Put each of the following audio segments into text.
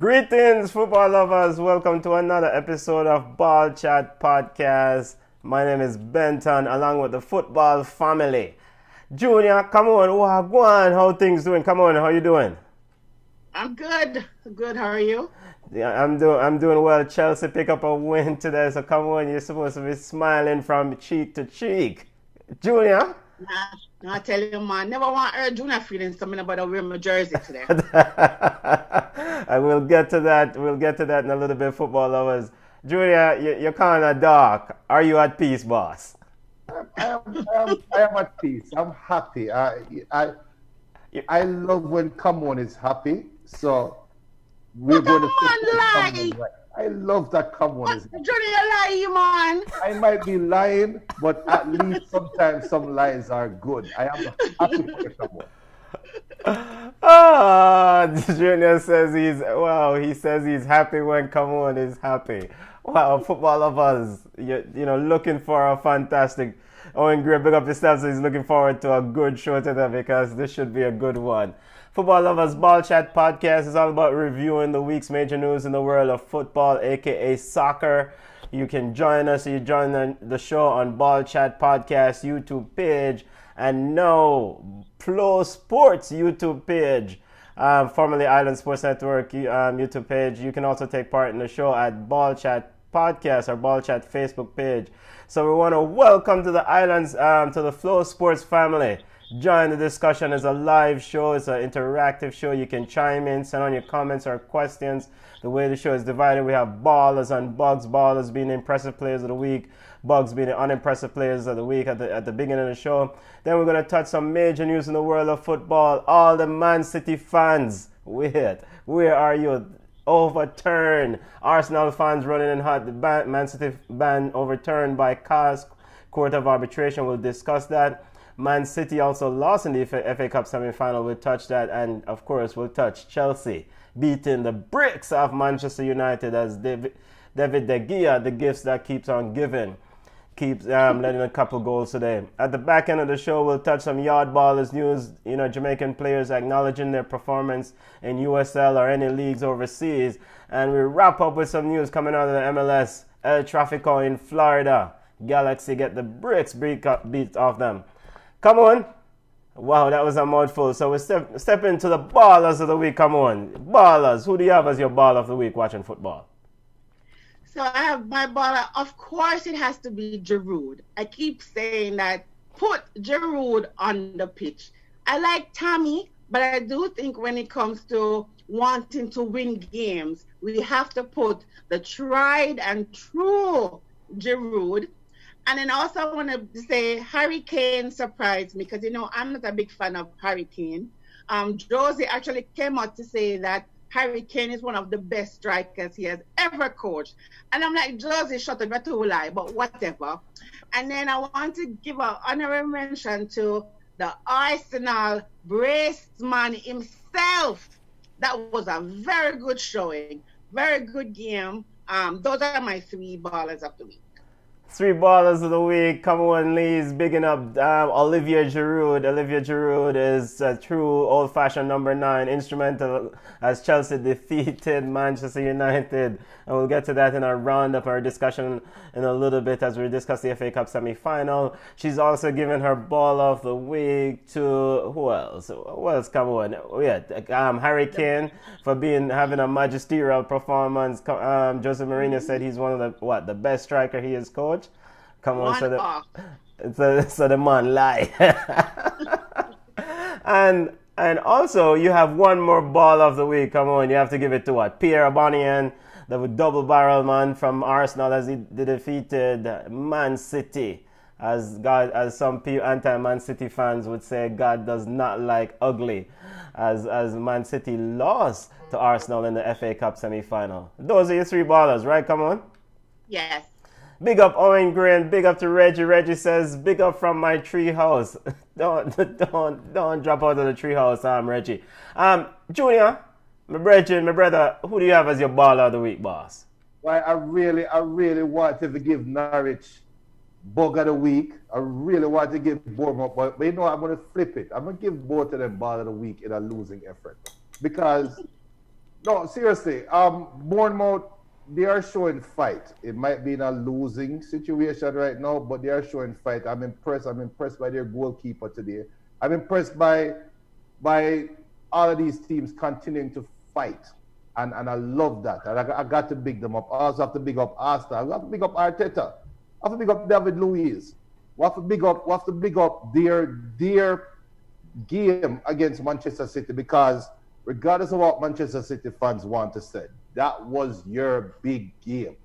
Greetings, football lovers. Welcome to another episode of Ball Chat Podcast. My name is Benton, along with the football family. Junior, come on, Wagwan. How things doing? Come on, how you doing? I'm good. Good. How are you? Yeah, I'm doing well. Chelsea pick up a win today, so come on, you're supposed to be smiling from cheek to cheek. Junior? Nah, I tell you, man, never want to hurt Junior feeling something about to wear my jersey today. I will get to that. We'll get to that in a little bit, football lovers. Junior, you're kind of dark. Are you at peace, boss? I am at peace. I'm happy. I love when Come On is happy. So we're But come going to on, support Come lie. On. Right. I love that Come On What is happy. Junior lie, you man? I might be lying, but at least sometimes some lies are good. I am happy for the Come On. Junior says he says he's happy when come on is happy. Wow, football lovers, looking for a fantastic. Owen Gray, big up yourself. So he's looking forward to a good show today because this should be a good one. Football lovers, Ball Chat Podcast is all about reviewing the week's major news in the world of football, aka soccer. You can join us. You join the show on Ball Chat Podcast YouTube page and now Flow Sports YouTube page, formerly Island Sports Network YouTube page. You can also take part in the show at Ball Chat Podcast or Ball Chat Facebook page. So we want to welcome to the Islands, to the Flow Sports family. Join the discussion. It's a live show. It's an interactive show. You can chime in, send on your comments or questions. The way the show is divided, we have Ballas and Bugs. Ballas being the impressive players of the week, Bugs being the unimpressive players of the week at the beginning of the show. Then we're going to touch some major news in the world of football. All the Man City fans, wait, where are you? Overturned. Arsenal fans running in hot. The Man City ban overturned by CAS Court of Arbitration. We'll discuss that. Man City also lost in the FA Cup semi-final. We'll touch that. And, of course, we'll touch Chelsea beating the bricks of Manchester United as David De Gea, the gifts that keeps on giving, keeps letting a couple goals today. At the back end of the show, we'll touch some Yawd Ballers news. Jamaican players acknowledging their performance in USL or any leagues overseas. And we wrap up with some news coming out of the MLS. El Trafico in Florida. Galaxy get the bricks beat off them. Come on. Wow, that was a mouthful. So we step into the ballers of the week. Come on. Ballers. Who do you have as your baller of the week watching football? So I have my baller. Of course, it has to be Giroud. I keep saying that. Put Giroud on the pitch. I like Tommy, but I do think when it comes to wanting to win games, we have to put the tried and true Giroud. And then also I want to say Harry Kane surprised me because, I'm not a big fan of Harry Kane. Josie actually came out to say that Harry Kane is one of the best strikers he has ever coached. And I'm like, Josie, shut up, that's a lie, but whatever. And then I want to give an honorary mention to the Arsenal braceman himself. That was a very good showing, very good game. Those are my three ballers of the week. Three ballers of the week. Come on, Lee's bigging up Olivier Giroud. Olivier Giroud is a true old-fashioned number 9, instrumental as Chelsea defeated Manchester United. And we'll get to that in our roundup, our discussion in a little bit as we discuss the FA Cup semi-final. She's also given her ball of the week to who else? Who else? Come on, Harry Kane for having a magisterial performance. Jose Mourinho said he's one of the best striker he has coached. Come on, so the man lie. and also you have one more ball of the week. Come on, you have to give it to what? Pierre Aubameyang, the double barrel man from Arsenal as he defeated Man City. As some anti-Man City fans would say, God does not like ugly. As Man City lost to Arsenal in the FA Cup semi-final. Those are your three ballers, right? Come on. Yes. Big up Owen Gray and big up to Reggie. Reggie says, big up from my tree house. don't drop out of the tree house, Reggie. Junior, my brother, who do you have as your baller of the week, boss? Well, I really wanted to give Norwich bug of the week. I really wanted to give Bournemouth, but I'm going to flip it. I'm going to give both of them ball of the week in a losing effort. Because No, seriously. Bournemouth, they are showing fight. It might be in a losing situation right now, but they are showing fight. I'm impressed. I'm impressed by their goalkeeper today. I'm impressed by all of these teams continuing to fight. And I love that. And I got to big them up. I also have to big up Arsenal. I have to big up Arteta. I have to big up David Luiz. We have to big up their game against Manchester City, because regardless of what Manchester City fans want to say, that was your big game.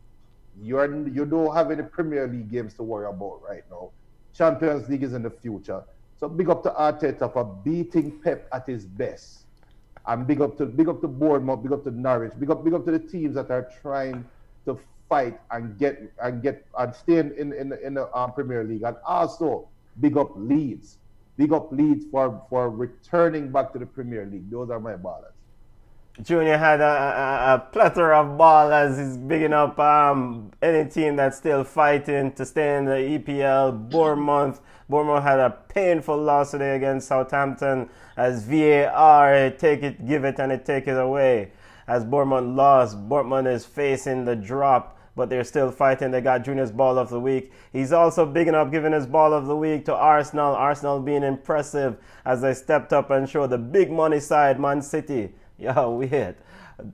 You don't have any Premier League games to worry about right now. Champions League is in the future. So big up to Arteta for beating Pep at his best. And big up to Bournemouth, big up to Norwich, big up to the teams that are trying to fight and stay in the Premier League. And also big up Leeds. Big up Leeds for returning back to the Premier League. Those are my ballers. Junior had a plethora of ballers. He's bigging up any team that's still fighting to stay in the EPL. Bournemouth had a painful loss today against Southampton as VAR take it, give it, and it take it away. As Bournemouth lost, Bournemouth is facing the drop, but they're still fighting. They got Junior's Ball of the Week. He's also bigging up giving his Ball of the Week to Arsenal. Arsenal being impressive as they stepped up and showed the big money side, Man City. Yo, weird.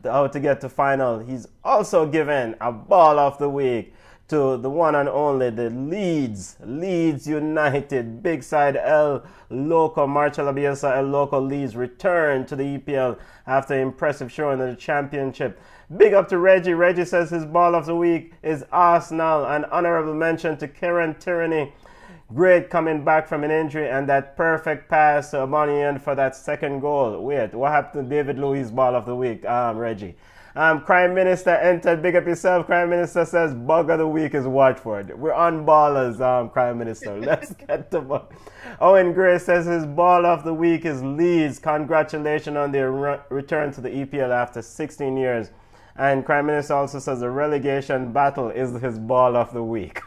How to get to final. He's also given a Ball of the Week to the one and only, the Leeds United. Big side El Loco, Marcelo Bielsa, El Loco Leeds return to the EPL after impressive showing in the championship. Big up to Reggie. Reggie says his Ball of the Week is Arsenal. An honorable mention to Kieran Tierney. Great coming back from an injury and that perfect pass to Aubameyang for that second goal. Wait, what happened to David Luiz Ball of the Week, Reggie? Crime Minister entered. Big up yourself. Crime Minister says Bug of the Week is Watford. We're on ballers, Crime Minister. Let's get to bug. Owen Gray says his Ball of the Week is Leeds. Congratulations on their return to the EPL after 16 years. And Crime Minister also says the relegation battle is his Ball of the Week.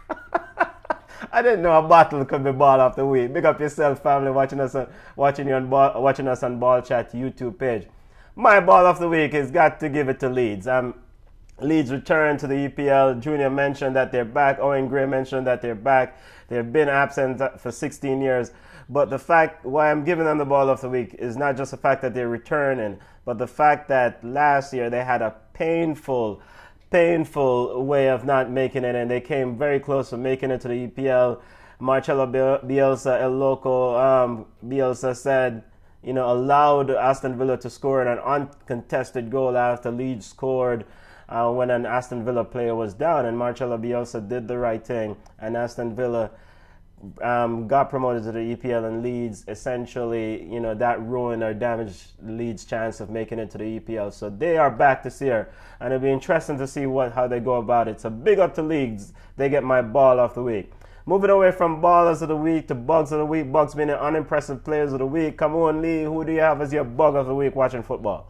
I didn't know a battle could be Ball of the Week. Big up yourself, family, watching us on Ball Chat YouTube page. My Ball of the Week has got to give it to Leeds. Leeds return to the EPL. Junior mentioned that they're back. Owen Gray mentioned that they're back. They've been absent for 16 years. But the fact why I'm giving them the Ball of the Week is not just the fact that they're returning, but the fact that last year they had a painful way of not making it, and they came very close to making it to the EPL. Marcelo Bielsa, El Loco, Bielsa said, allowed Aston Villa to score an uncontested goal after Leeds scored when an Aston Villa player was down, and Marcelo Bielsa did the right thing, and Aston Villa got promoted to the EPL, and Leeds essentially, that ruined or damaged Leeds' chance of making it to the EPL. So they are back this year, and it'll be interesting to see how they go about it. So big up to Leeds. They get my Ball of the Week. Moving away from Ballers of the Week to Bugs of the Week. Bugs being the unimpressive players of the week. Come on, Lee. Who do you have as your Bug of the Week watching football?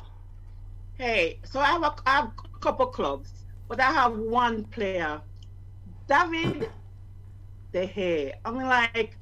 Hey, so I have a couple clubs, but I have one player, David De Gea. I mean, like,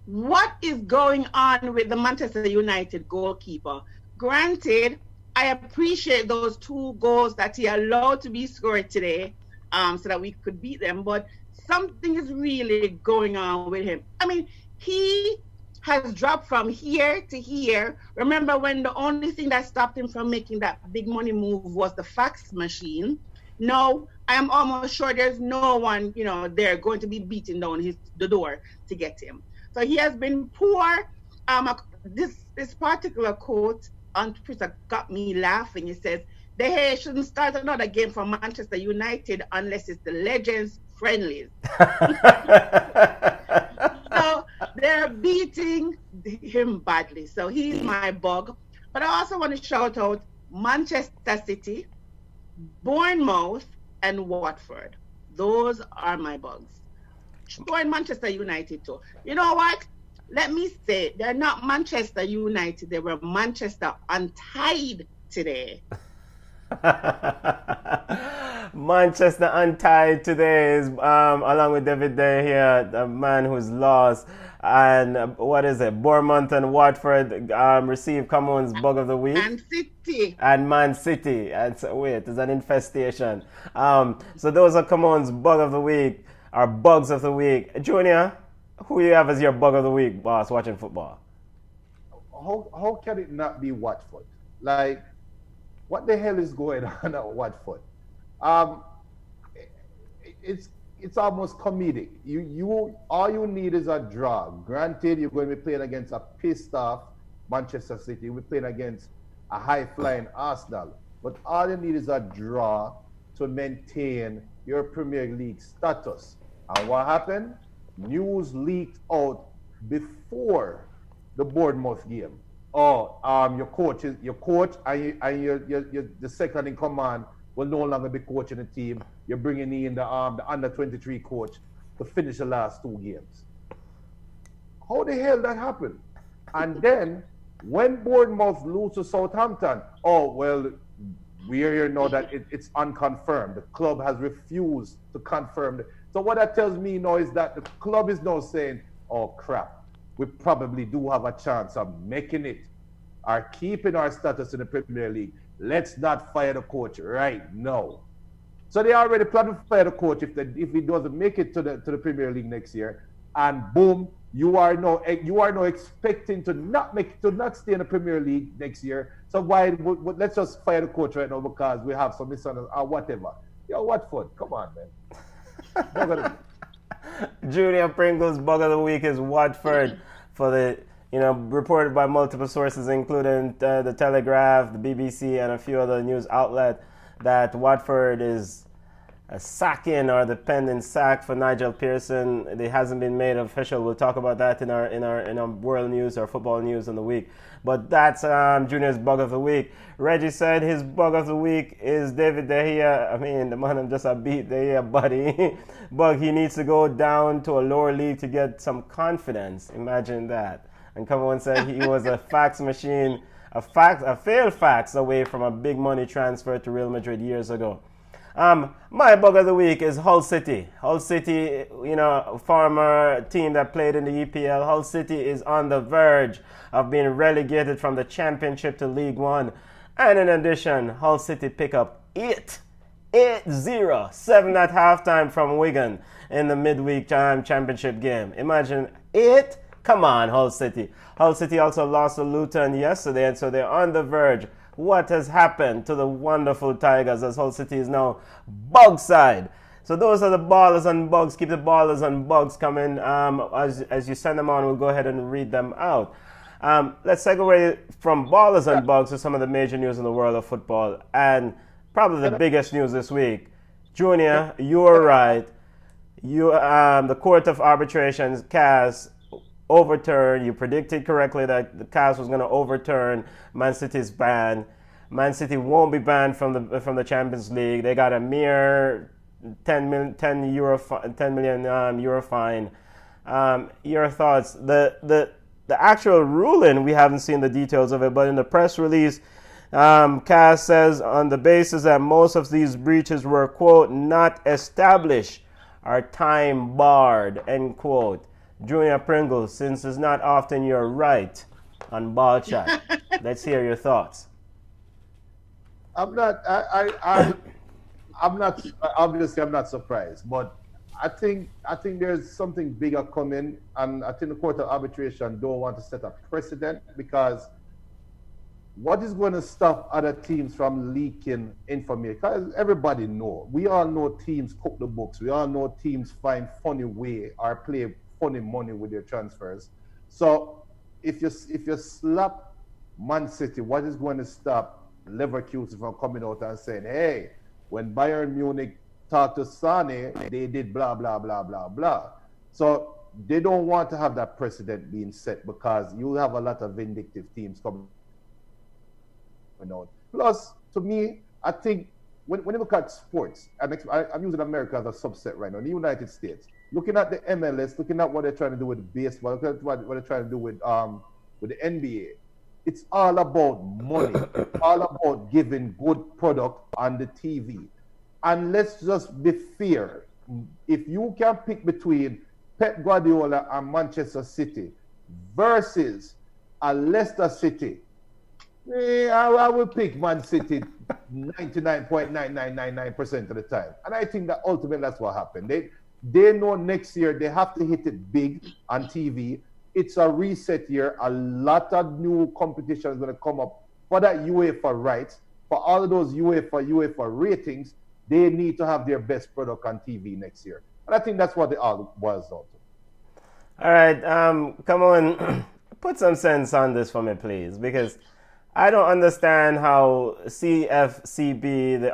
what is going on with the Manchester United goalkeeper? Granted, I appreciate those 2 goals that he allowed to be scored today, so that we could beat them, but something is really going on with him. I mean, he has dropped from here to here. Remember when the only thing that stopped him from making that big money move was the fax machine? No, I am almost sure there's no one, there going to be beating down the door to get him. So he has been poor. This particular quote on Twitter got me laughing. It says, De Gea shouldn't start another game for Manchester United unless it's the Legends friendlies. So they're beating him badly. So he's my bug. But I also want to shout out Manchester City, Bournemouth, and Watford. Those are my bugs. Join Manchester United too. You know what? Let me say, they're not Manchester United. They were Manchester Untied today. Manchester Untied today is along with David De Gea, the man who's lost. And what is it? Bournemouth and Watford receive Cameroon's bug of the week. And City. And Man City. And so, wait, there's an infestation. So those are Cameroon's bug of the week, our bugs of the week. Junior, who you have as your bug of the week, boss, watching football? How can it not be Watford? Like, what the hell is going on at Watford? It's almost comedic. You all you need is a draw. Granted, you're going to be playing against a pissed off Manchester City. You'll be playing against a high flying Arsenal. But all you need is a draw to maintain your Premier League status. And what happened? News leaked out before the Bournemouth game. Your coach and you're the second in command will no longer be coaching the team. You're bringing in the under 23 coach to finish the last 2 games. How the hell that happened? And then when Bournemouth lose to Southampton, we here know that it's unconfirmed. The club has refused to confirm. So what that tells me now is that the club is now saying, oh crap, we probably do have a chance of making it or keeping our status in the Premier League. Let's not fire the coach right now. So they already plan to fire the coach if he doesn't make it to the Premier League next year. And boom, you are now expecting to not stay in the Premier League next year. So let's just fire the coach right now because we have some misunderstanding or whatever. Yo, Watford, come on, man. Junior Pringle's bug of the week is Watford for the reported by multiple sources, including the Telegraph, the BBC, and a few other news outlets, that Watford is a sacking or the pending sack for Nigel Pearson. It hasn't been made official. We'll talk about that in our world news or football news in the week. But that's Junior's bug of the week. Reggie said his bug of the week is David De Gea. I mean, the man just beat De Gea, buddy. But he needs to go down to a lower league to get some confidence. Imagine that. And Cameron said he was a fax machine, a failed fax away from a big money transfer to Real Madrid years ago. My bug of the week is Hull City. Hull City, former team that played in the EPL. Hull City is on the verge of being relegated from the Championship to League One. And in addition, Hull City pick up 8-0, 7 at halftime from Wigan in the midweek championship game. Imagine 8. Come on, Hull City. Hull City also lost to Luton yesterday, and so they're on the verge. What has happened to the wonderful Tigers as Hull City is now bug side? So those are the ballers and bugs. Keep the ballers and bugs coming. As you send them on, we'll go ahead and read them out. Let's segue from ballers and bugs to some of the major news in the world of football. And probably the biggest news this week. Junior, you were right. The Court of Arbitrations, CAS, overturned. You predicted correctly that the CAS was going to overturn Man City's ban. Man City won't be banned from the Champions League. They got a mere 10 million euro fine. Your thoughts? The actual ruling, we haven't seen the details of it, but in the press release, CAS says on the basis that most of these breaches were, quote, not established, are time barred, end quote. Junior Pringle, since it's not often you're right on Ball Chat, let's hear your thoughts. I'm not obviously I'm not surprised, but I think there's something bigger coming, and I think the Court of Arbitration don't want to set a precedent, because what is going to stop other teams from leaking information? Because everybody know, we all know teams cook the books, we all know teams find funny way or play funny money with their transfers. So if you slap Man City, what is going to stop Leverkusen from coming out and saying, hey, when Bayern Munich talked to Sane, they did blah, blah, blah, blah, blah. So they don't want to have that precedent being set, because you have a lot of vindictive teams coming out. Plus, to me, I think when you look at sports, I'm using America as a subset right now, the United States, looking at the MLS, looking at what they're trying to do with baseball, looking at what they're trying to do with the NBA, it's all about money. It's all about giving good product on the TV. And let's just be fair. If you can pick between Pep Guardiola and Manchester City versus a Leicester City, I will pick Man City 99.9999% of the time. And I think that ultimately that's what happened. They know next year they have to hit it big on TV. It's a reset year. A lot of new competition is going to come up for that UEFA rights. For all of those UEFA ratings, they need to have their best product on TV next year. And I think that's what it all boils down to. All right, come on, put some sense on this for me, please, because I don't understand how CFCB, the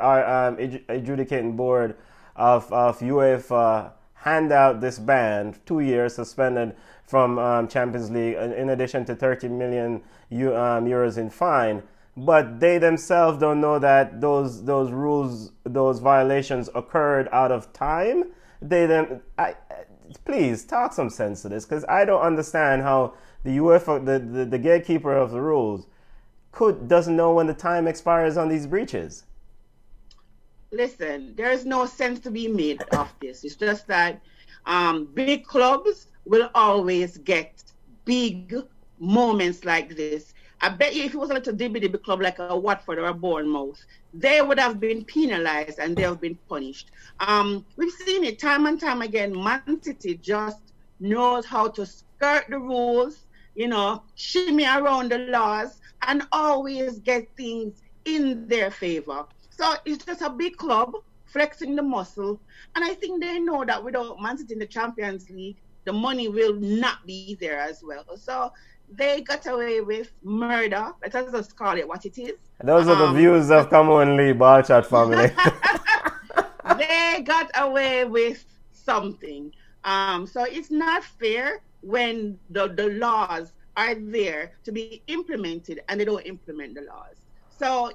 adjudicating board of UEFA, hand out this ban, 2 years suspended from Champions League, in addition to 30 million euros in fine. But they themselves don't know that those rules, those violations occurred out of time. Please talk some sense to this, because I don't understand how the UEFA, the gatekeeper of the rules, doesn't know when the time expires on these breaches. Listen, there is no sense to be made of this. It's just that big clubs will always get big moments like this. I bet you if it was a little dibby club like a Watford or a Bournemouth, they would have been penalized and they have been punished. We've seen it time and time again. Man City just knows how to skirt the rules, shimmy around the laws, and always get things in their favor. So it's just a big club flexing the muscle. And I think they know that without Man City in the Champions League, the money will not be there as well. So they got away with murder. Let us just call it what it is. Those are the views of Come On Lee Ball Chat family. They got away with something. So it's not fair when the laws are there to be implemented and they don't implement the laws. So,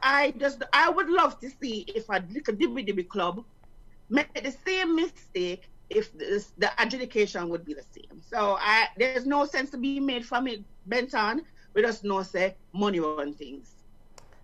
I would love to see if a little dibby club made the same mistake, if the adjudication would be the same. So there's no sense to be made from it, Benton. We just know say money run things.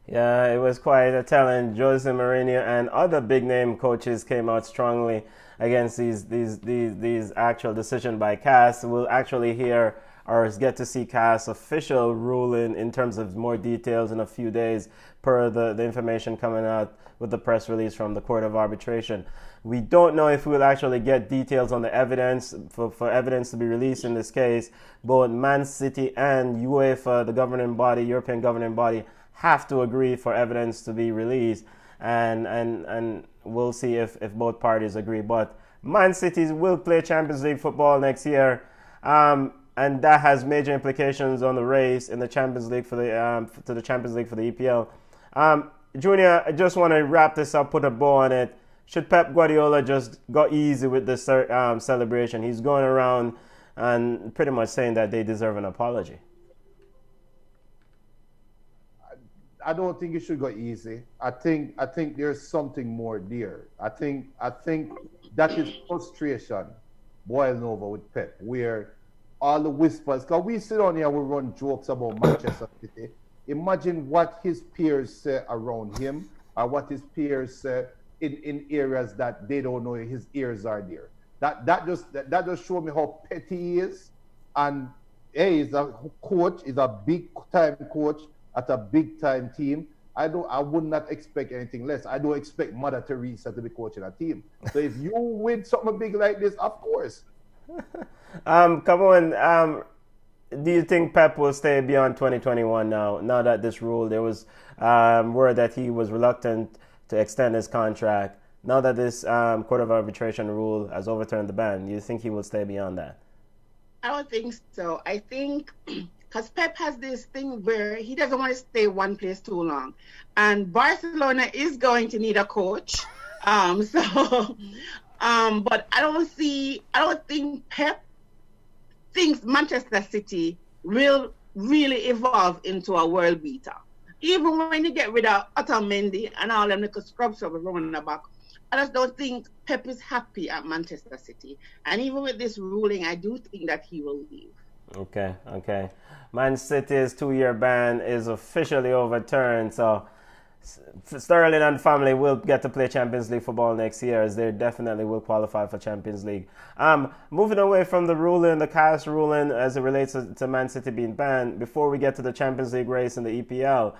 Yeah, it was quite a telling. Jose Mourinho and other big name coaches came out strongly against these actual decision by CAS. We'll actually hear or get to see CAS official ruling in terms of more details in a few days per the information coming out with the press release from the Court of Arbitration. We don't know if we'll actually get details on the evidence, for evidence to be released in this case. Both Man City and UEFA, the governing body, European governing body, have to agree for evidence to be released. And we'll see if both parties agree. But Man City will play Champions League football next year. And that has major implications on the race in the Champions League for the Champions League for the EPL. Junior, I just want to wrap this up, put a bow on it. Should Pep Guardiola just go easy with this celebration? He's going around and pretty much saying that they deserve an apology. I don't think it should go easy. I think there's something more there. I think that is frustration boiling over with Pep, where all the whispers, because we sit on here, we run jokes about Manchester City. Imagine what his peers say around him, or what his peers say in areas that they don't know his ears are there. That just show me how petty he is. And he's a coach, he's a big time coach at a big time team. I would not expect anything less. I don't expect Mother Teresa to be coaching a team. So if you win something big like this, of course. Come on. Do you think Pep will stay beyond 2021 now? Now that this rule, there was word that he was reluctant to extend his contract. Now that this Court of Arbitration rule has overturned the ban, do you think he will stay beyond that? I don't think so. I think because Pep has this thing where he doesn't want to stay one place too long. And Barcelona is going to need a coach. But I don't think Pep thinks Manchester City will really evolve into a world beater. Even when you get rid of Otamendi and all them little scrubs over running the back, I just don't think Pep is happy at Manchester City. And even with this ruling, I do think that he will leave. Okay. Man City's 2-year ban is officially overturned. So Sterling and family will get to play Champions League football next year, as they definitely will qualify for Champions League. Moving away from the ruling, the CAS ruling, as it relates to Man City being banned, before we get to the Champions League race in the EPL,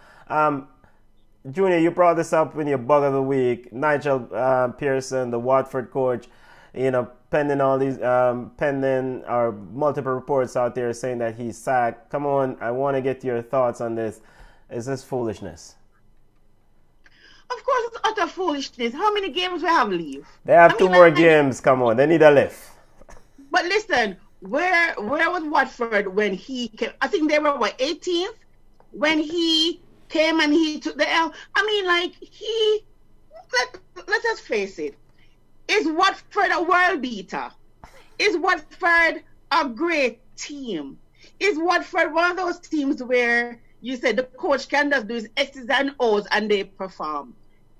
Junior, you brought this up in your bug of the week. Nigel Pearson, the Watford coach, pending all these pending or multiple reports out there saying that he's sacked. Come on, I want to get your thoughts on this. Is this foolishness? Of course, it's utter foolishness. How many games we have leave? They have two more games. Come on, they need a lift. But listen, where was Watford when he came? I think they were 18th when he came and he took the L. I mean, let's just face it. Is Watford a world beater? Is Watford a great team? Is Watford one of those teams where you said the coach can just do his X's and O's and they perform?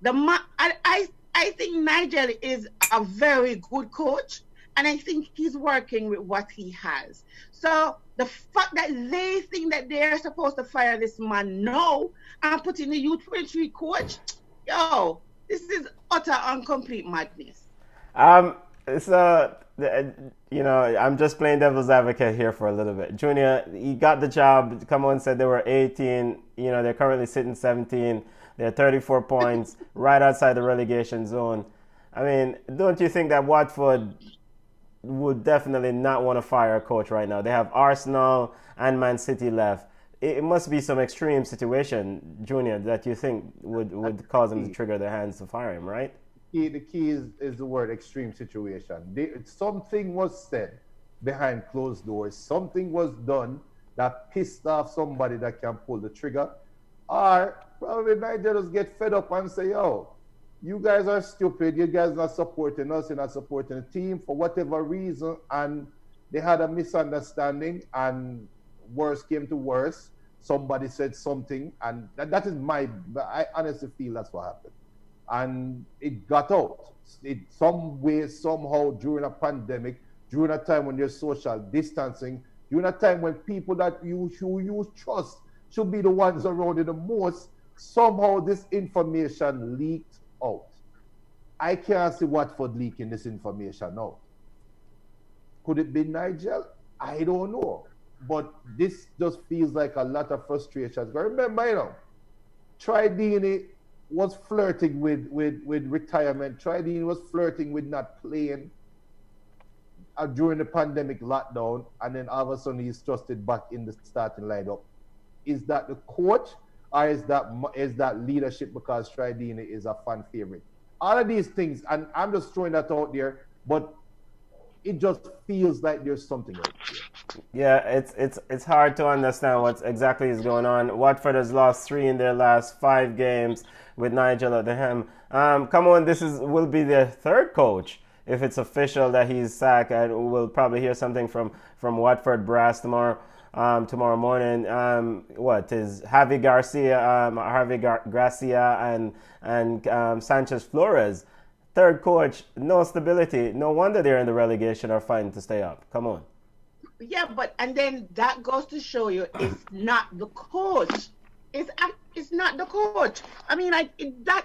I think Nigel is a very good coach, and I think he's working with what he has. So the fact that they think that they're supposed to fire this man now and put in the U23 coach, this is utter and complete madness. I'm just playing devil's advocate here for a little bit. Junior, he got the job. Come on, said they were 18. They're currently sitting 17. They're 34 points, right outside the relegation zone. I mean, don't you think that Watford would definitely not want to fire a coach right now? They have Arsenal and Man City left. It must be some extreme situation, Junior, that you think would cause them to trigger their hands to fire him, right? The key is the word extreme situation. Something was said behind closed doors. Something was done that pissed off somebody that can pull the trigger. Or probably Nigel just get fed up and say, you guys are stupid. You guys not supporting us. You're not supporting the team for whatever reason. And they had a misunderstanding, and worse came to worse. Somebody said something, and that is I honestly feel that's what happened. And it got out. Some way, somehow, during a pandemic, during a time when there's social distancing, during a time when people that you trust should be the ones around you the most, somehow this information leaked out. I can't see Watford leaking this information out. Could it be Nigel? I don't know. But this just feels like a lot of frustration. Remember, Tridini was flirting with retirement. Tridini was flirting with not playing during the pandemic lockdown, and then all of a sudden he's trusted back in the starting lineup. Is that the coach, or is that leadership because Tridini is a fan favorite? All of these things, and I'm just throwing that out there, but it just feels like there's something out there. Yeah, it's hard to understand what exactly is going on. Watford has lost 3 in their last 5 games with Nigel at the helm. Come on, will be their 3rd coach if it's official that he's sacked. And we'll probably hear something from Watford brass tomorrow morning. What is Javi Gracia and Sanchez Flores? 3rd coach, no stability. No wonder they're in the relegation or fighting to stay up. Come on. Yeah, and then that goes to show you it's not the coach. It's not the coach. I mean,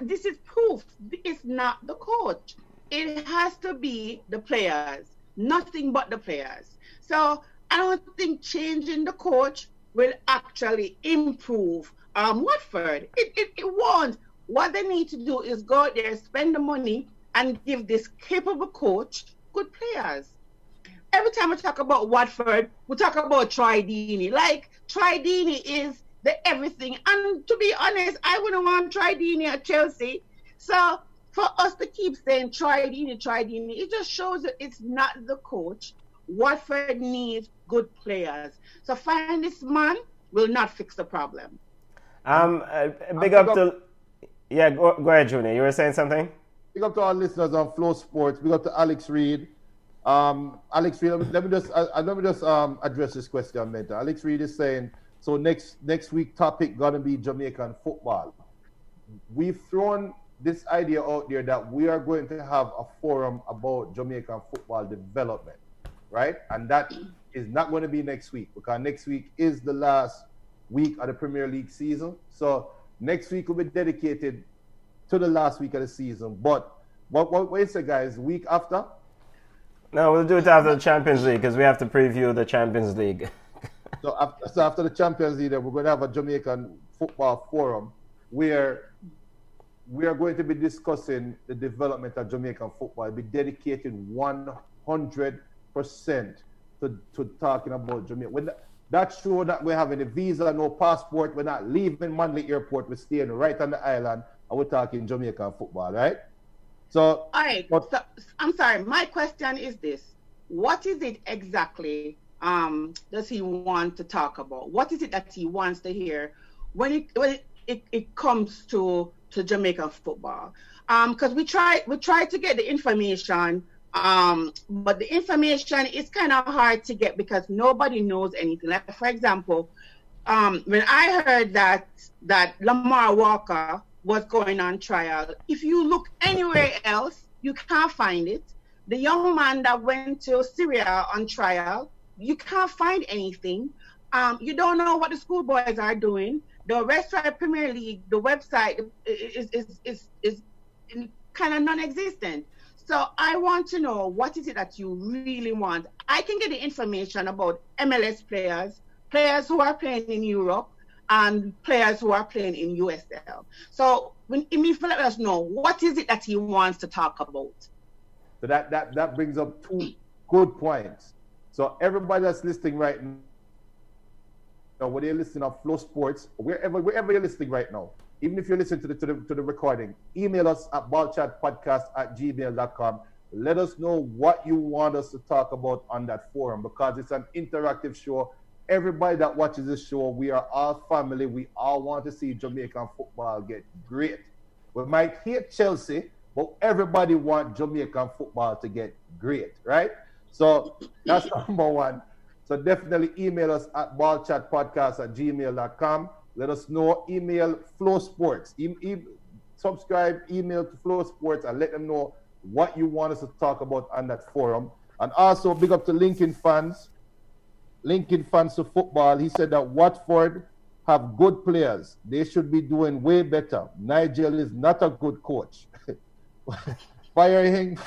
this is proof. It's not the coach. It has to be the players. Nothing but the players. So I don't think changing the coach will actually improve Watford. It won't. What they need to do is go out there, spend the money, and give this capable coach good players. Every time we talk about Watford, we talk about Tridini. Like, Tridini is the everything. And to be honest, I wouldn't want Tridini at Chelsea. So for us to keep saying Tridini, it just shows that it's not the coach. Watford needs good players. So firing this man will not fix the problem. Big up to... Yeah, go ahead, Junior. You were saying something? Big up to our listeners on Flow Sports. Big up to Alex Reed. Alex Reed, let me just address this question, Mentor. Alex Reed is saying, so next week topic gonna be Jamaican football. We've thrown this idea out there that we are going to have a forum about Jamaican football development, right? And that is not going to be next week, because next week is the last week of the Premier League season. So Next week will be dedicated to the last week of the season. But what you say, guys? Week after? No, we'll do it after the Champions League because we have to preview the Champions League. So after the Champions League, we're going to have a Jamaican football forum where we are going to be discussing the development of Jamaican football. It'll be dedicated 100% to talking about Jamaica. When that show that we're having a visa, no passport, we're not leaving Manly Airport, we're staying right on the island, and we're talking Jamaican football, right? So, all right. So, I'm sorry. My question is this: what is it exactly does he want to talk about? What is it that he wants to hear when it comes to Jamaican football? Because we try to get the information, but the information is kind of hard to get because nobody knows anything. Like, for example, when I heard that Lamar Walker was going on trial, if you look anywhere else, you can't find it. The young man that went to Syria on trial, you can't find anything. You don't know what the schoolboys are doing. The Restaurant Premier League, the website is kind of non-existent. So I want to know, what is it that you really want? I can get the information about MLS players who are playing in Europe, and players who are playing in USL. So when Emi let us know, what is it that he wants to talk about? So that brings up two good points. So everybody that's listening right now, whether you're listening on Flow Sports, wherever you're listening right now, even if you're listening to the recording, email us at ballchatpodcast@gmail.com. Let us know what you want us to talk about on that forum, because it's an interactive show. Everybody that watches this show, we are all family. We all want to see Jamaican football get great. We might hate Chelsea, but everybody wants Jamaican football to get great, right? So that's number one. So definitely email us at ballchatpodcast@gmail.com. Let us know. Email Flow Sports. Subscribe, email to Flow Sports, and let them know what you want us to talk about on that forum. And also big up to Lincoln fans to football. He said that Watford have good players. They should be doing way better. Nigel is not a good coach. Firing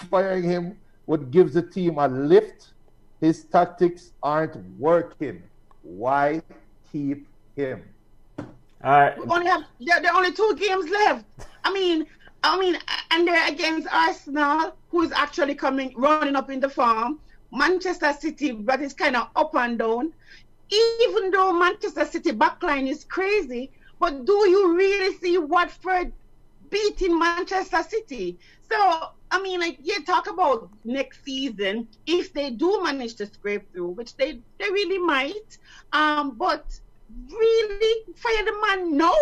him would give the team a lift. His tactics aren't working. Why keep him? There are only 2 games left. I mean, and they're against Arsenal, who is actually running up in the form. Manchester City, but it's kind of up and down. Even though Manchester City backline is crazy, but do you really see Watford beating Manchester City? So, I mean, like, you talk about next season, if they do manage to scrape through, which they really might, but really fire the man? No.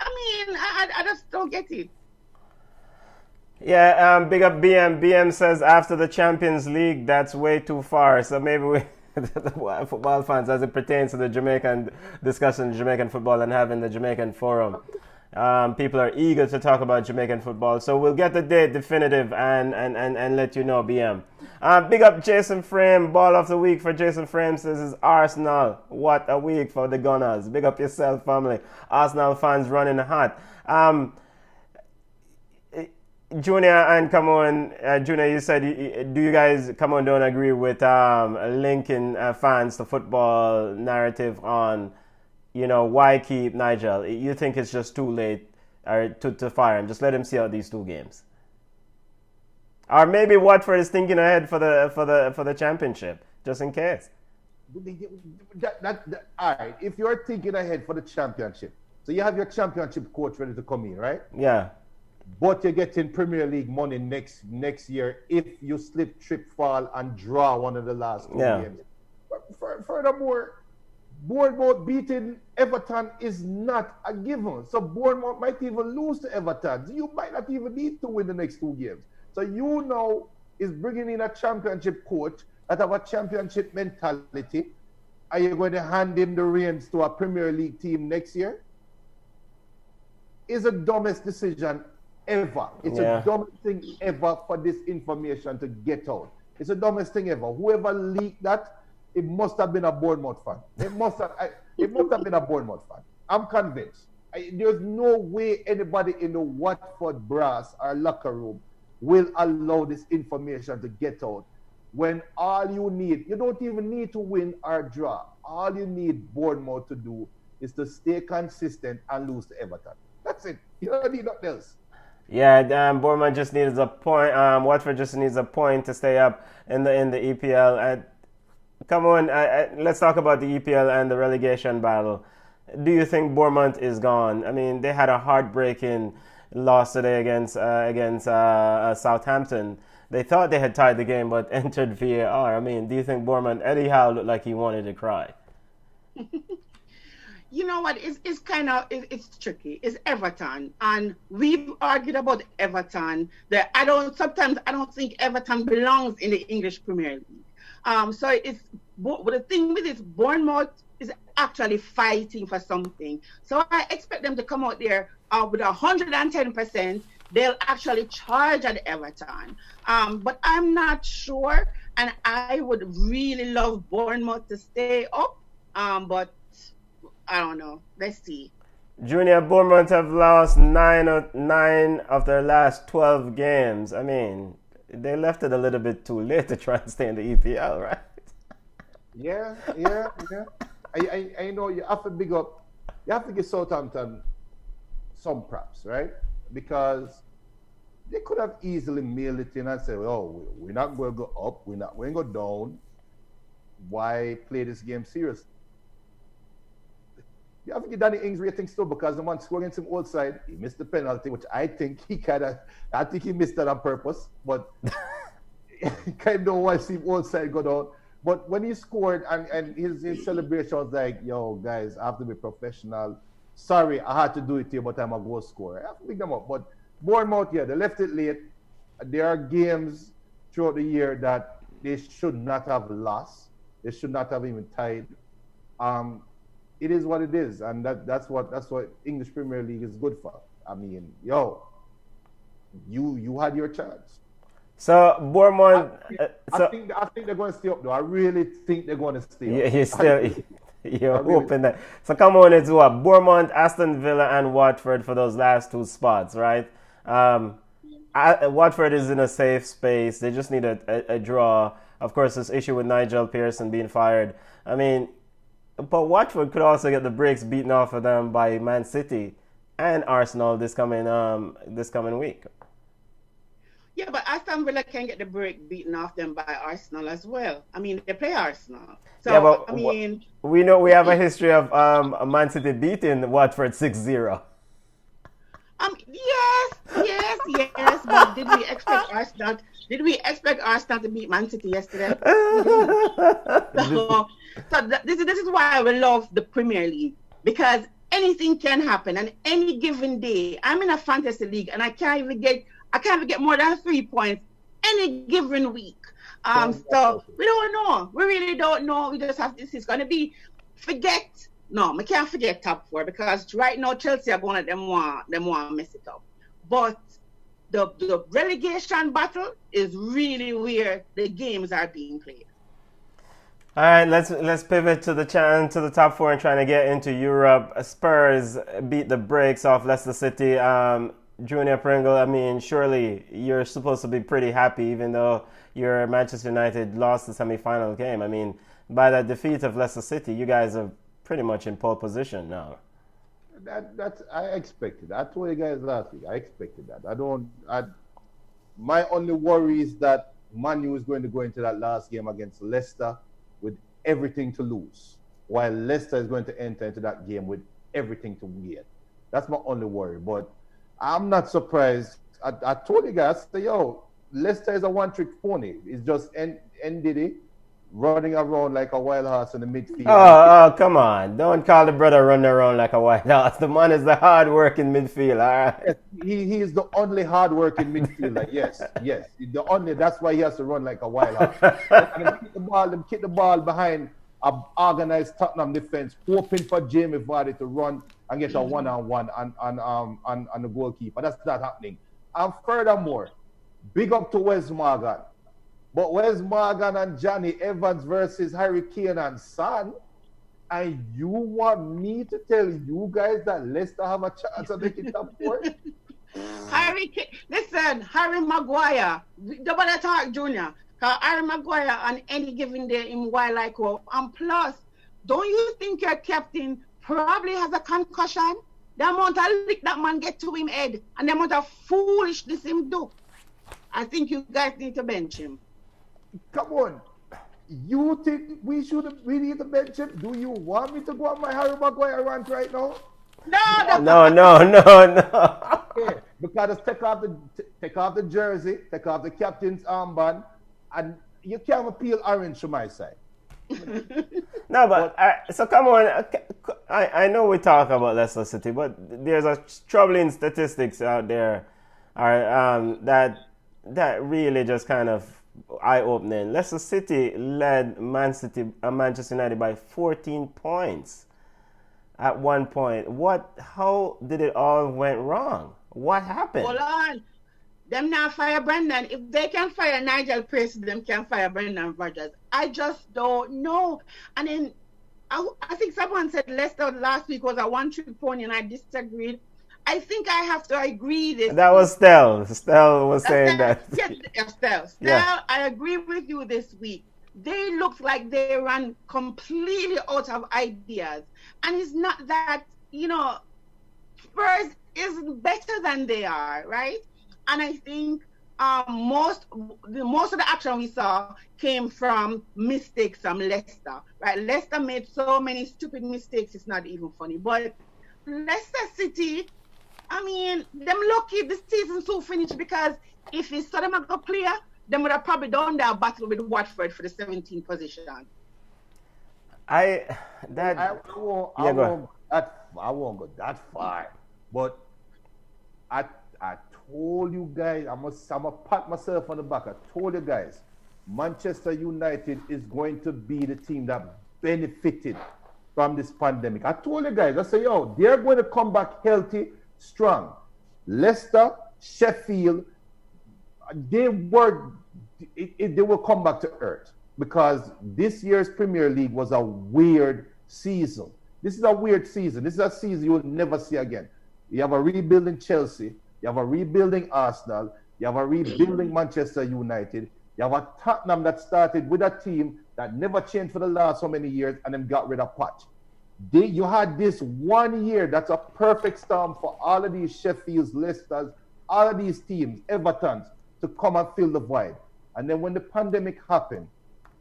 I mean, I just don't get it. Yeah, big up BM. BM says after the Champions League, that's way too far. So maybe we, football fans, as it pertains to the Jamaican discussion, Jamaican football, and having the Jamaican forum, people are eager to talk about Jamaican football. So we'll get the date definitive and let you know, BM. Big up Jason Frame. Ball of the week for Jason Frame says is Arsenal. What a week for the Gunners. Big up yourself, family. Arsenal fans running hot. Junior and Junior, you said, do you guys don't agree with linking fans to football narrative on, why keep Nigel? You think it's just too late to fire him? Just let him see out these 2 games. Or maybe Watford is thinking ahead for the championship, just in case. All right, if you're thinking ahead for the championship, so you have your championship coach ready to come in, right? Yeah. But you're getting Premier League money next year if you slip, trip, fall, and draw one of the last 2 games. Furthermore, Bournemouth beating Everton is not a given. So Bournemouth might even lose to Everton. You might not even need to win the next 2 games. So is bringing in a championship coach that have a championship mentality. Are you going to hand him the reins to a Premier League team next year? Is the dumbest decision ever. It's the dumbest thing ever for this information to get out. It's the dumbest thing ever. Whoever leaked that, it must have been a Bournemouth fan. It must have been a Bournemouth fan. I'm convinced. There's no way anybody in the Watford brass or locker room will allow this information to get out. When all you need, you don't even need to win or draw. All you need Bournemouth to do is to stay consistent and lose to Everton. That's it. You don't need nothing else. Yeah, Bournemouth just needs a point. Watford just needs a point to stay up in the EPL. Come on, let's talk about the EPL and the relegation battle. Do you think Bournemouth is gone? I mean, they had a heartbreaking loss today against Southampton. They thought they had tied the game, but entered VAR. I mean, do you think Bournemouth? Eddie Howe looked like he wanted to cry. You know what? It's kind of it's tricky. It's Everton, and we've argued about Everton. That sometimes I don't think Everton belongs in the English Premier League. So but the thing with this, Bournemouth is actually fighting for something. So I expect them to come out there with 110%. They'll actually charge at Everton. But I'm not sure, and I would really love Bournemouth to stay up. But I don't know. Let's see. Junior, Bournemouth have lost 9 of their last 12 games. I mean, they left it a little bit too late to try and stay in the EPL, right? Yeah. I know you have to give Southampton some props, right? Because they could have easily mailed it in and said, oh, we're not going to go up, we're not going to go down. Why play this game seriously? You have to give Danny Ings ratings too, because the man scored against him outside. He missed the penalty, which I think he missed that on purpose, but I kind of want to see him outside go down. But when he scored and his celebration was like, yo, guys, I have to be professional. Sorry, I had to do it here, but I'm a goal scorer. I have to pick them up. But Bournemouth, yeah, they left it late. There are games throughout the year that they should not have lost. They should not have even tied. It is what it is, and that's what English Premier League is good for. I mean, you had your chance. So Bournemouth, I think they're going to stay up though. I really think they're going to stay up. You're hoping that. So come on, it's what? Bournemouth, Aston Villa, and Watford for those last two spots, right? Watford is in a safe space. They just need a draw. Of course, this issue with Nigel Pearson being fired. I mean, but Watford could also get the brakes beaten off of them by Man City and Arsenal this coming week. Yeah, but Aston Villa can get the break beaten off them by Arsenal as well. I mean, they play Arsenal. So, yeah, but I mean... We know we have a history of Man City beating Watford 6-0. Yes. But did we expect Arsenal? Did we expect Arsenal to beat Man City yesterday? This is why we love the Premier League, because anything can happen, and any given day, I'm in a fantasy league, and I can't even get more than 3 points any given week. So we don't know. We really don't know. We just have this is going to be we can't forget top four, because right now Chelsea are going to them want to mess it up. But the relegation battle is really where the games are being played. All right, let's pivot to the top four and trying to get into Europe. Spurs beat the brakes off Leicester City. Junior Pringle, I mean, surely you're supposed to be pretty happy, even though your Manchester United lost the semi-final game. I mean, by that defeat of Leicester City, you guys are pretty much in pole position now. I expected. I told you guys last week. I expected that. My only worry is that Man U is going to go into that last game against Leicester with everything to lose, while Leicester is going to enter into that game with everything to win. That's my only worry. But I'm not surprised. I told you guys, Leicester is a one-trick pony. It's just NDD running around like a wild horse in the midfield. Oh, come on. Don't call the brother running around like a wild horse. The man is the hard-working midfielder, all right? He is the only hard-working midfielder, yes. That's why he has to run like a wild horse. Them kick the ball behind an organized Tottenham defense, hoping for Jamie Vardy to run and get a one-on-one on the goalkeeper. That's not happening. And furthermore, big up to Wes Morgan. But Wes Morgan and Johnny Evans versus Harry Kane and Son, And you want me to tell you guys that Leicester have a chance of making top four? Listen, Harry Maguire, double attack junior. Harry Maguire on any given day in wild like wow. And plus, don't you think your captain probably has a concussion? The amount of lick that man get to him head and the amount of foolishness him do. I think you guys need to bench him. Come on. You think we need to bench him? Do you want me to go on my Harry Maguire rant right now? No. No. Yeah, because take off the jersey, take off the captain's armband, and you can't appeal orange to my side. No, but so come on. I know we talk about Leicester City, but there's a troubling statistics out there, that really just kind of eye-opening. Leicester City led Manchester United by 14 points at one point. How did it all went wrong? What happened? Hold on. Them now fire Brendan. If they can fire Nigel Pearce, them can fire Brendan Rodgers. I just don't know. And then I think someone said Leicester last week was a one-trick pony, and I disagreed. I think I have to agree this. That was Stell. Stell was saying that. Yeah, Stell. Yeah. I agree with you this week. They look like they ran completely out of ideas. And it's not that, Spurs is better than they are, right? And I think most of the action we saw came from mistakes from Leicester, right? Leicester made so many stupid mistakes, it's not even funny. But Leicester City, I mean, them lucky the season so finished, because if it's saw them a good player, they would have probably done their battle with Watford for the 17th position. I won't go that far, but I told you guys, I'm gonna pat myself on the back. I told you guys, Manchester United is going to be the team that benefited from this pandemic. I told you guys, I said, they're going to come back healthy, strong. Leicester, Sheffield, they will come back to earth, because this year's Premier League was a weird season. This is a weird season. This is a season you will never see again. You have a rebuilding Chelsea. You have a rebuilding Arsenal. You have a rebuilding Manchester United. You have a Tottenham that started with a team that never changed for the last so many years and then got rid of Poch. You had this 1 year that's a perfect storm for all of these Sheffields, Leicesters, all of these teams, Evertons, to come and fill the void. And then when the pandemic happened,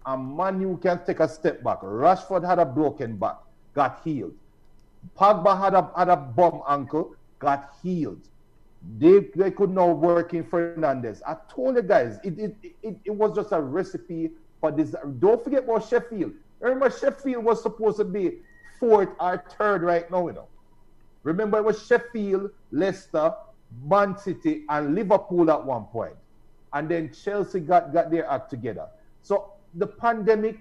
and Man U can take a step back. Rashford had a broken back, got healed. Pogba had a bum ankle, got healed. They could now work in Fernandes. I told you guys, it was just a recipe for this. Don't forget about Sheffield. Remember, Sheffield was supposed to be fourth or third right now, Remember, it was Sheffield, Leicester, Man City, and Liverpool at one point. And then Chelsea got their act together. So the pandemic,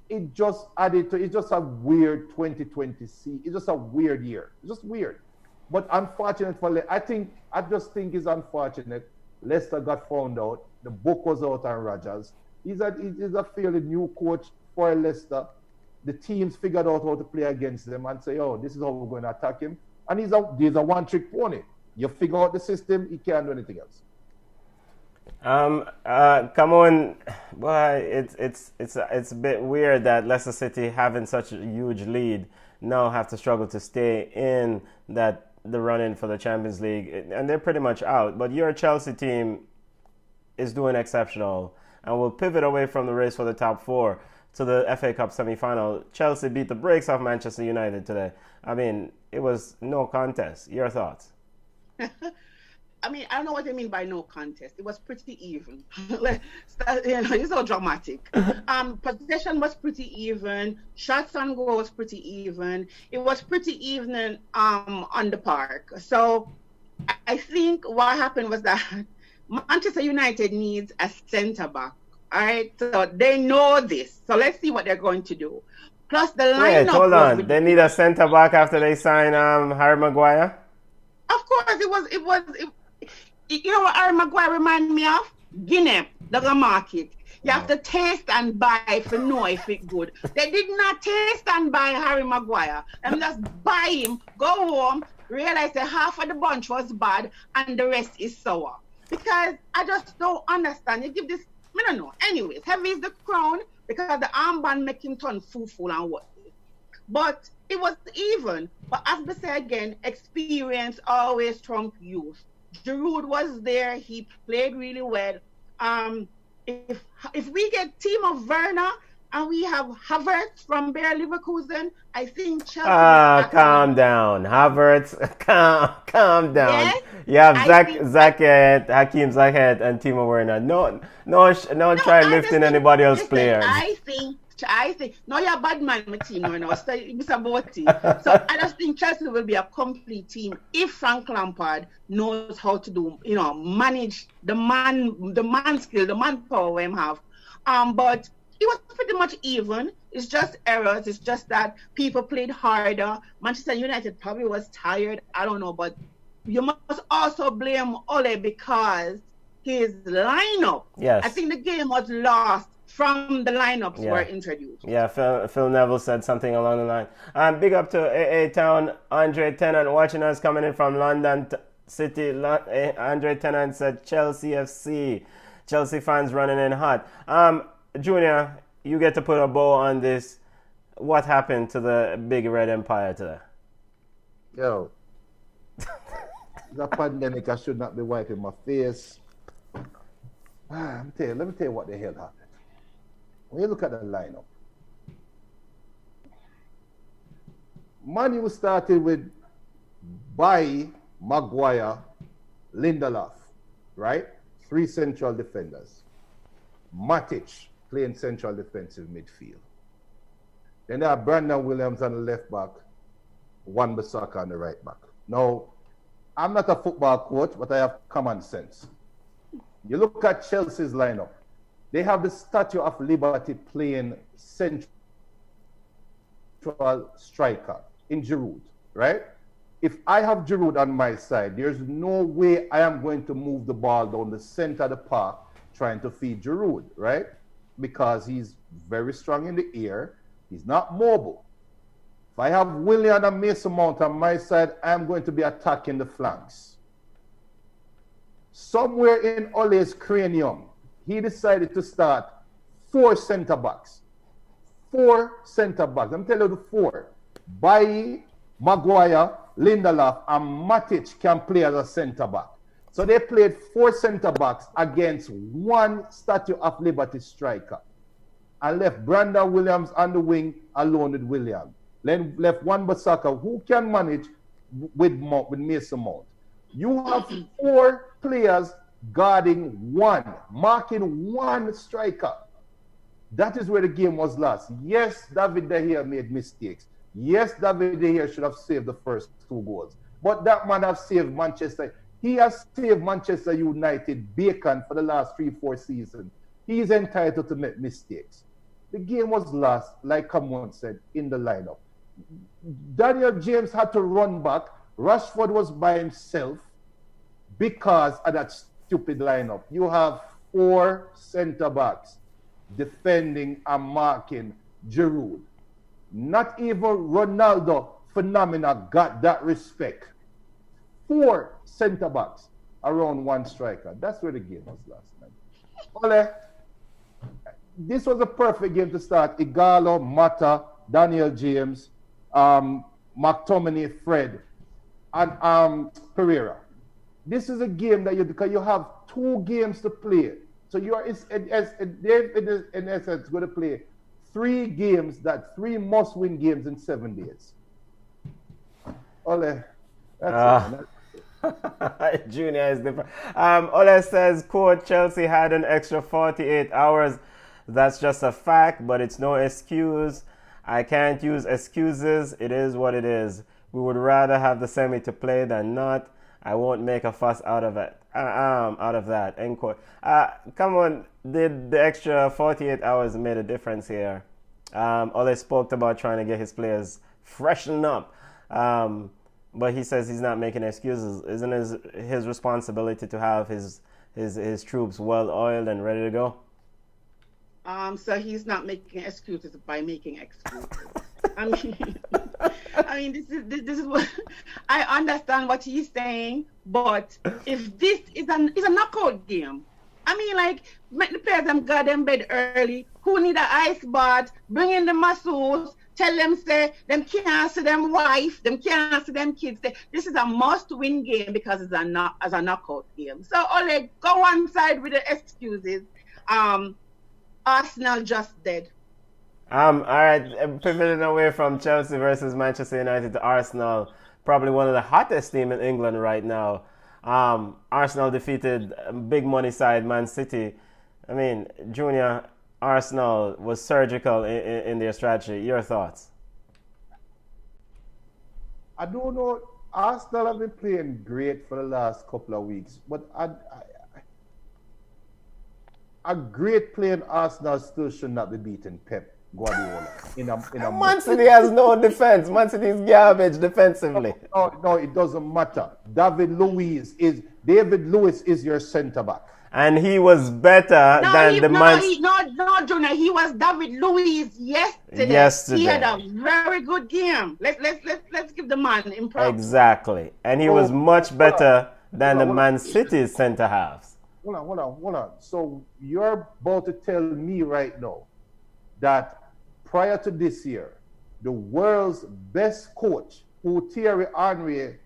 it just added to, it's just a weird 2020. It's just a weird year. It's just weird. But unfortunate for I just think it's unfortunate. Leicester got found out. The book was out on Rodgers. He's a fairly new coach for Leicester. The teams figured out how to play against them and say, this is how we're going to attack him. And he's a one-trick pony. You figure out the system, he can't do anything else. Come on, boy. It's a bit weird that Leicester City, having such a huge lead, now have to struggle to stay in the run-in for the Champions League, and they're pretty much out. But your Chelsea team is doing exceptional, and will pivot away from the race for the top four to the FA Cup semi-final. Chelsea beat the brakes off Manchester United today. I mean, it was no contest. Your thoughts? I mean, I don't know what they mean by no contest. It was pretty even. It's so dramatic. Possession was pretty even. Shots on goal was pretty even. It was pretty even on the park. So I think what happened was that Manchester United needs a centre back. All right, so they know this. So let's see what they're going to do. Plus the lineup. Wait, hold on. They need a centre back after they sign Harry Maguire. Of course, it was. You know what Harry Maguire reminded me of? Guinea, the market. You have to taste and buy to know if it's good. They did not taste and buy Harry Maguire. Them just buy him, go home, realize that half of the bunch was bad and the rest is sour. Because I just don't understand. You give this, I don't know. Anyways, heavy is the crown because the armband make him turn fool and what. But it was even. But as we say again, experience always trump youth. Giroud was there. He played really well. If we get Timo Werner and we have Havertz from Bayer Leverkusen, I think Chelsea. Calm down, Havertz. Calm down. Yes, you have Zaket, Hakeem Zaket, and Timo Werner. No, try lifting anybody else's players. I think no, you're a bad man, my team. No, it's about team. So I just think Chelsea will be a complete team if Frank Lampard knows how to do, manage the man skill, the manpower we have. But it was pretty much even. It's just errors. It's just that people played harder. Manchester United probably was tired. I don't know, but you must also blame Ole because his lineup. Yes. I think the game was lost from the lineups were introduced. Yeah, Phil Neville said something along the line. Big up to AA Town, Andre Tennant watching us coming in from London City. Andre Tennant said Chelsea FC. Chelsea fans running in hot. Junior, you get to put a bow on this. What happened to the Big Red Empire today? Yo, the pandemic, I should not be wiping my face. Let me tell you what the hell happened. When you look at the lineup, Man U started with Bailly, Maguire, Lindelof, right? 3 central defenders. Matic playing central defensive midfield. Then they have Brandon Williams on the left back, Wan-Bissaka on the right back. Now, I'm not a football coach, but I have common sense. You look at Chelsea's lineup. They have the Statue of Liberty playing central striker in Giroud, right? If I have Giroud on my side, there's no way I am going to move the ball down the center of the park trying to feed Giroud, right? Because he's very strong in the air. He's not mobile. If I have Willian and Mason Mount on my side, I'm going to be attacking the flanks. Somewhere in Ole's cranium, he decided to start 4 centre-backs. 4 centre-backs. I'm telling you the 4. Bailly, Maguire, Lindelof, and Matic can play as a centre-back. So they played 4 centre-backs against 1 Statue of Liberty striker. And left Brandon Williams on the wing alone with William. Then left Wan-Bissaka, who can manage with Mason Mount. You have 4 players guarding 1, marking 1 striker. That is where the game was lost. Yes, David De Gea made mistakes. Yes, David De Gea should have saved the first 2 goals. But that man has saved Manchester. He has saved Manchester United bacon for the last 3-4 seasons. He is entitled to make mistakes. The game was lost, like Camon said, in the lineup. Daniel James had to run back. Rashford was by himself because of that stupid lineup. You have 4 centre-backs defending and marking Giroud. Not even Ronaldo phenomena got that respect. 4 centre-backs around 1 striker. That's where the game was lost, man. Ole, this was a perfect game to start. Igalo, Mata, Daniel James, McTominay, Fred, and Pereira. This is a game that because you have 2 games to play. So you are in essence going to play 3 games, 3 must-win games in 7 days. Ole, that's it. Junior is different. Ole says, "Quote, Chelsea had an extra 48 hours. That's just a fact, but it's no excuse. I can't use excuses. It is what it is. We would rather have the semi to play than not. I won't make a fuss out of it. Out of that." End quote. Come on, did the extra 48 hours made a difference here? Ole spoke about trying to get his players freshened up. But he says he's not making excuses. Isn't his responsibility to have his troops well oiled and ready to go? So he's not making excuses by making excuses. I mean, this is what I understand what he's saying, but if this is a knockout game, I mean, like, make the players them go them bed early. Who need an ice bath? Bring in the masseuse. Tell them say them can't see them wife, them can't see them kids. This is a must-win game because it's a knockout game. So Oleg, go one side with the excuses. Arsenal just dead. All right, pivoting away from Chelsea versus Manchester United to Arsenal, probably one of the hottest teams in England right now. Arsenal defeated big money side Man City. I mean, Junior, Arsenal was surgical in their strategy. Your thoughts? I don't know. Arsenal have been playing great for the last couple of weeks, but a great playing Arsenal still should not be beating Pep Guardiola in a Man City has no defense. Man City is garbage defensively. No, it doesn't matter. David Luiz is your centre back. And he was better than the man. No, Jonah. He was David Luiz yesterday. He had a very good game. Let's give the man improv. Exactly, and he was much better than the Man City's centre halves. Hold on. So you're about to tell me right now that prior to this year, the world's best coach, who Thierry Henry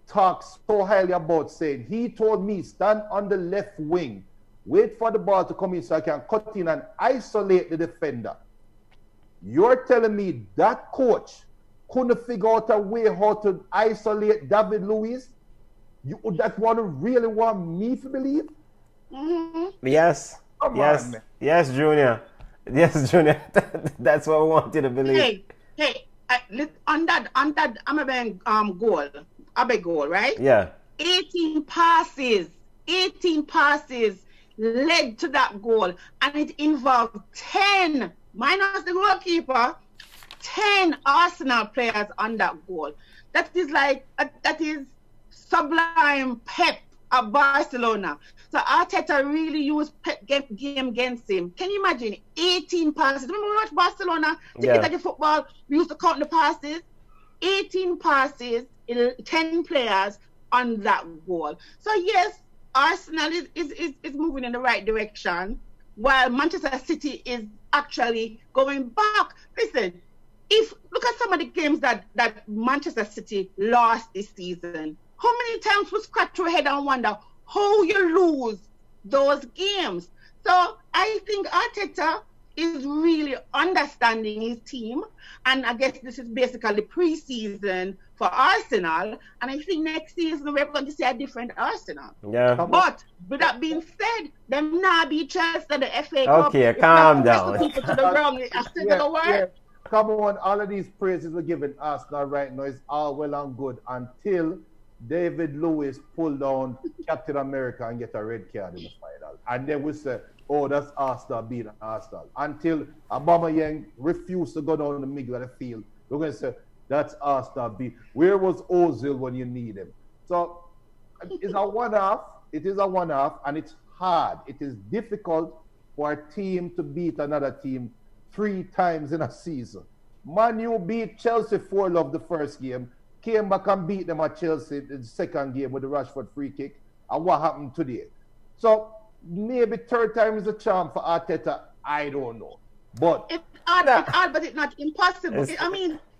talks so highly about, saying he told me stand on the left wing, wait for the ball to come in so I can cut in and isolate the defender. You're telling me that coach couldn't figure out a way how to isolate David Luiz? You that one really want me to believe? Mm-hmm. Yes. Come yes. on, man. Yes, Junior. Yes, Junior. That's what we want you to believe. Hey, on that I'm goal. Abe goal, right? Yeah. 18 passes led to that goal, and it involved 10 minus the goalkeeper, 10 Arsenal players on that goal. That is sublime Pep at Barcelona. So Arteta really used Pep game against him. Can you imagine 18 passes? Remember we watched Barcelona tiki-taka football? We used to count the passes. 18 passes, 10 players on that goal. So yes, Arsenal is moving in the right direction, while Manchester City is actually going back. Listen, look at some of the games that Manchester City lost this season. How many times we scratch your head and wonder how you lose those games? So I think Arteta is really understanding his team, and I guess this is basically pre-season for Arsenal, and I think next season we're going to see a different Arsenal. Yeah. But with that being said, them now be Chelsea the FA Cup. Okay, calm down. People to the ground, Come on, all of these praises we're giving Arsenal right now is all well and good until David Luiz pulled down Captain America and get a red card in the final. And then we say, oh, that's Arsenal beating Arsenal. Until Aubameyang refused to go down the middle of the field, we're going to say, that's Arsenal beat. Where was Ozil when you need him? So it's a one-off. It is a one-off, and it's hard. It is difficult for a team to beat another team 3 times in a season. Man U beat Chelsea 4-0 the first game, came back and beat them at Chelsea in the second game with the Rashford free kick. And what happened today? So maybe third time is a charm for Arteta. I don't know. But it's hard, but it's not impossible.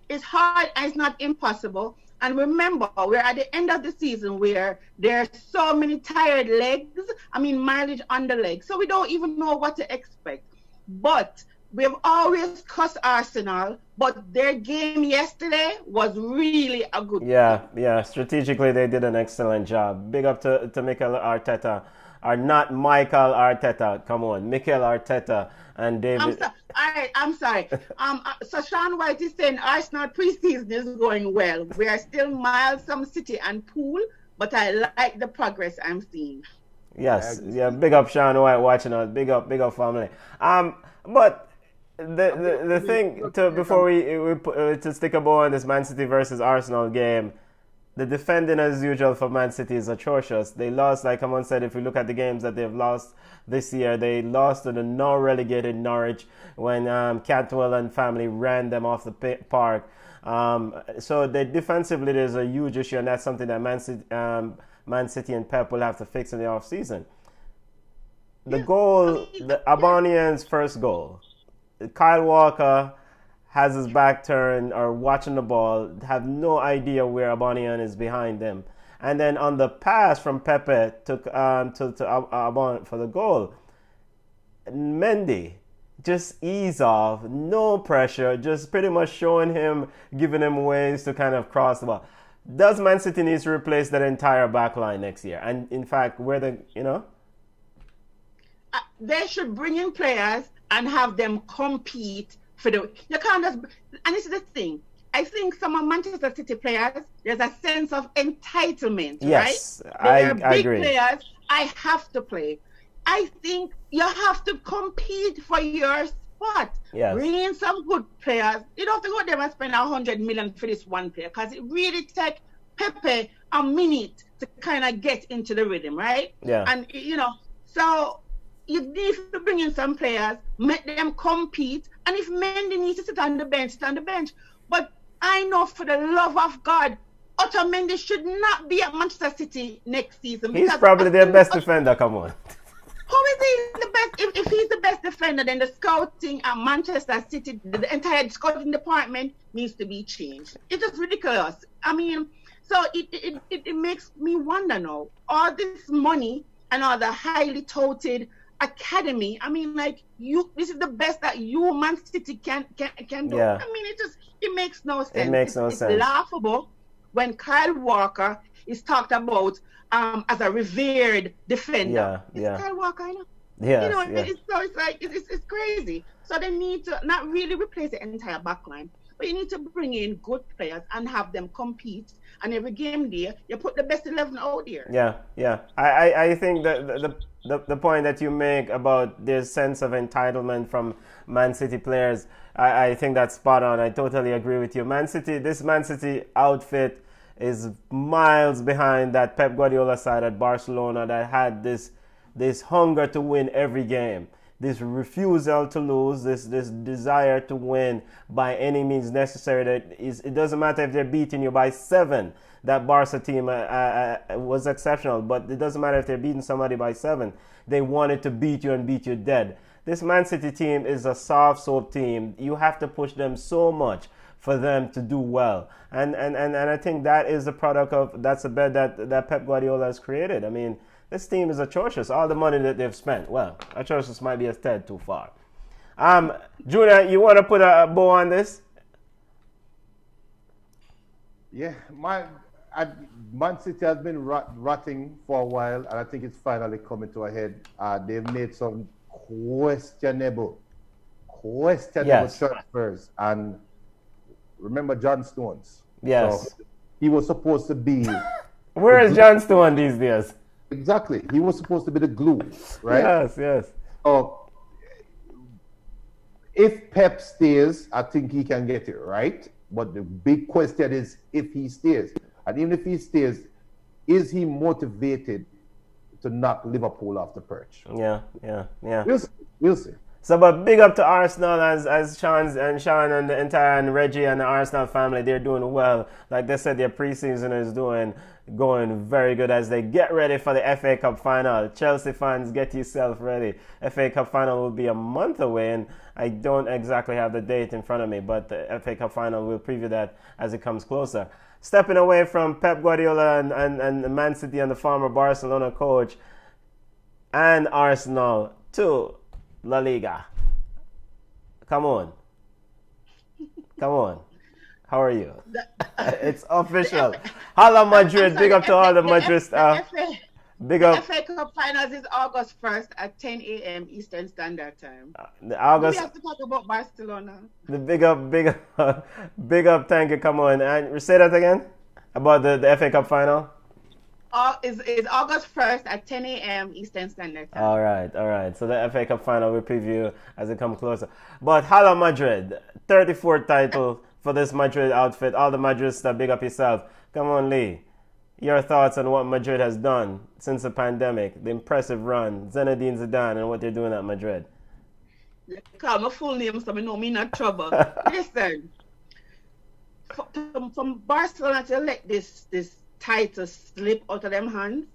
It's hard and it's not impossible. And remember, we're at the end of the season where there's so many tired legs. Mileage on the legs. So we don't even know what to expect. But we've always cussed Arsenal, but their game yesterday was really a good game. Yeah. Strategically, they did an excellent job. Big up to Mikel Arteta. Or not Michael Arteta. Come on, Mikel Arteta and David. I'm sorry. So Sean White is saying Arsenal preseason is going well. We are still miles from City and Pool, but I like the progress I'm seeing. Yes, yeah. Big up Sean White watching us. Big up family. But the thing before we to stick a bow on this Man City versus Arsenal game, the defending, as usual, for Man City is atrocious. They lost, like Amon said, if we look at the games that they've lost this year, they lost to the now relegated Norwich when Cantwell and family ran them off the park. So defensively, there's a huge issue, and that's something that Man City and Pep will have to fix in the offseason. The goal, the Aubameyang's first goal, Kyle Walker has his back turned or watching the ball, have no idea where Aubameyang is behind him. And then on the pass from Pepe to Aubameyang for the goal, Mendy just ease off, no pressure, just pretty much showing him, giving him ways to kind of cross the ball. Does Man City need to replace that entire back line next year? And in fact, they should bring in players and have them compete for the. You can't just. And this is the thing. I think some of Manchester City players, there's a sense of entitlement, yes, right? I agree. Big players, I have to play. I think you have to compete for your spot. Yes. Bring in some good players. You don't have to go there and spend 100 million for this one player, because it really takes Pepe a minute to kind of get into the rhythm, right? Yeah. And so you need to bring in some players, make them compete, and if Mendy needs to sit on the bench, sit on the bench. But I know, for the love of God, Otto Mendy should not be at Manchester City next season. He's probably their best defender, come on. How is he the best? If he's the best defender, then the scouting at Manchester City, the entire scouting department needs to be changed. It's just ridiculous. I mean, so it makes me wonder now, all this money and all the highly touted academy. I mean, like, this is the best that Man City can do. Yeah. I mean, it makes no sense. It makes no sense. It's laughable when Kyle Walker is talked about as a revered defender. Yeah. Kyle Walker, you know. Yes, It's crazy. So they need to not really replace the entire backline, but you need to bring in good players and have them compete. And every game there, you put the best 11 out there. Yeah. I think that the point that you make about this sense of entitlement from Man City players, I think that's spot on. I totally agree with you. This Man City outfit is miles behind that Pep Guardiola side at Barcelona that had this hunger to win every game, this refusal to lose, this desire to win by any means necessary. It doesn't matter if they're beating you by 7. That Barca team was exceptional, but it doesn't matter if they're beating somebody by 7. They wanted to beat you and beat you dead. This Man City team is a soft soap team. You have to push them so much for them to do well. And I think that is the product of, that's the bed that Pep Guardiola has created. I mean, this team is atrocious. All the money that they've spent, well, atrocious might be a tad too far. Junior, you want to put a bow on this? Yeah, Man City has been rotting for a while, and I think it's finally coming to a head. They've made some questionable transfers, and remember John Stones. Yes. So he was supposed to be. Where is John Stone these days? Exactly. He was supposed to be the glue, right? Yes. So if Pep stays, I think he can get it right. But the big question is if he stays. And even if he stays, is he motivated to knock Liverpool off the perch? Yeah. We'll see. So, but big up to Arsenal as Sean and the entire and Reggie and the Arsenal family. They're doing well. Like they said, their preseason is going very good as they get ready for the FA Cup final. Chelsea fans, get yourself ready. FA Cup final will be a month away, and I don't exactly have the date in front of me, but the FA Cup final, we'll preview that as it comes closer. Stepping away from Pep Guardiola and Man City and the former Barcelona coach and Arsenal to La Liga. Come on. How are you? It's official. Hala Madrid. Big up to all the Madrid staff. Big up. The FA Cup Finals is August 1st at 10 a.m. Eastern Standard Time. We have to talk about Barcelona. The big up. Thank you. Come on. And say that again about the FA Cup final. Is August 1st at 10 a.m. Eastern Standard Time. All right. So the FA Cup final will preview as it comes closer. But Hala Madrid, 34th title for this Madrid outfit. All the Madrids, big up yourself. Come on, Lee. Your thoughts on what Madrid has done since the pandemic, the impressive run, Zinedine Zidane, and what they're doing at Madrid. You call my full name so I know me not trouble. Listen, from Barcelona to let this title slip out of them hands,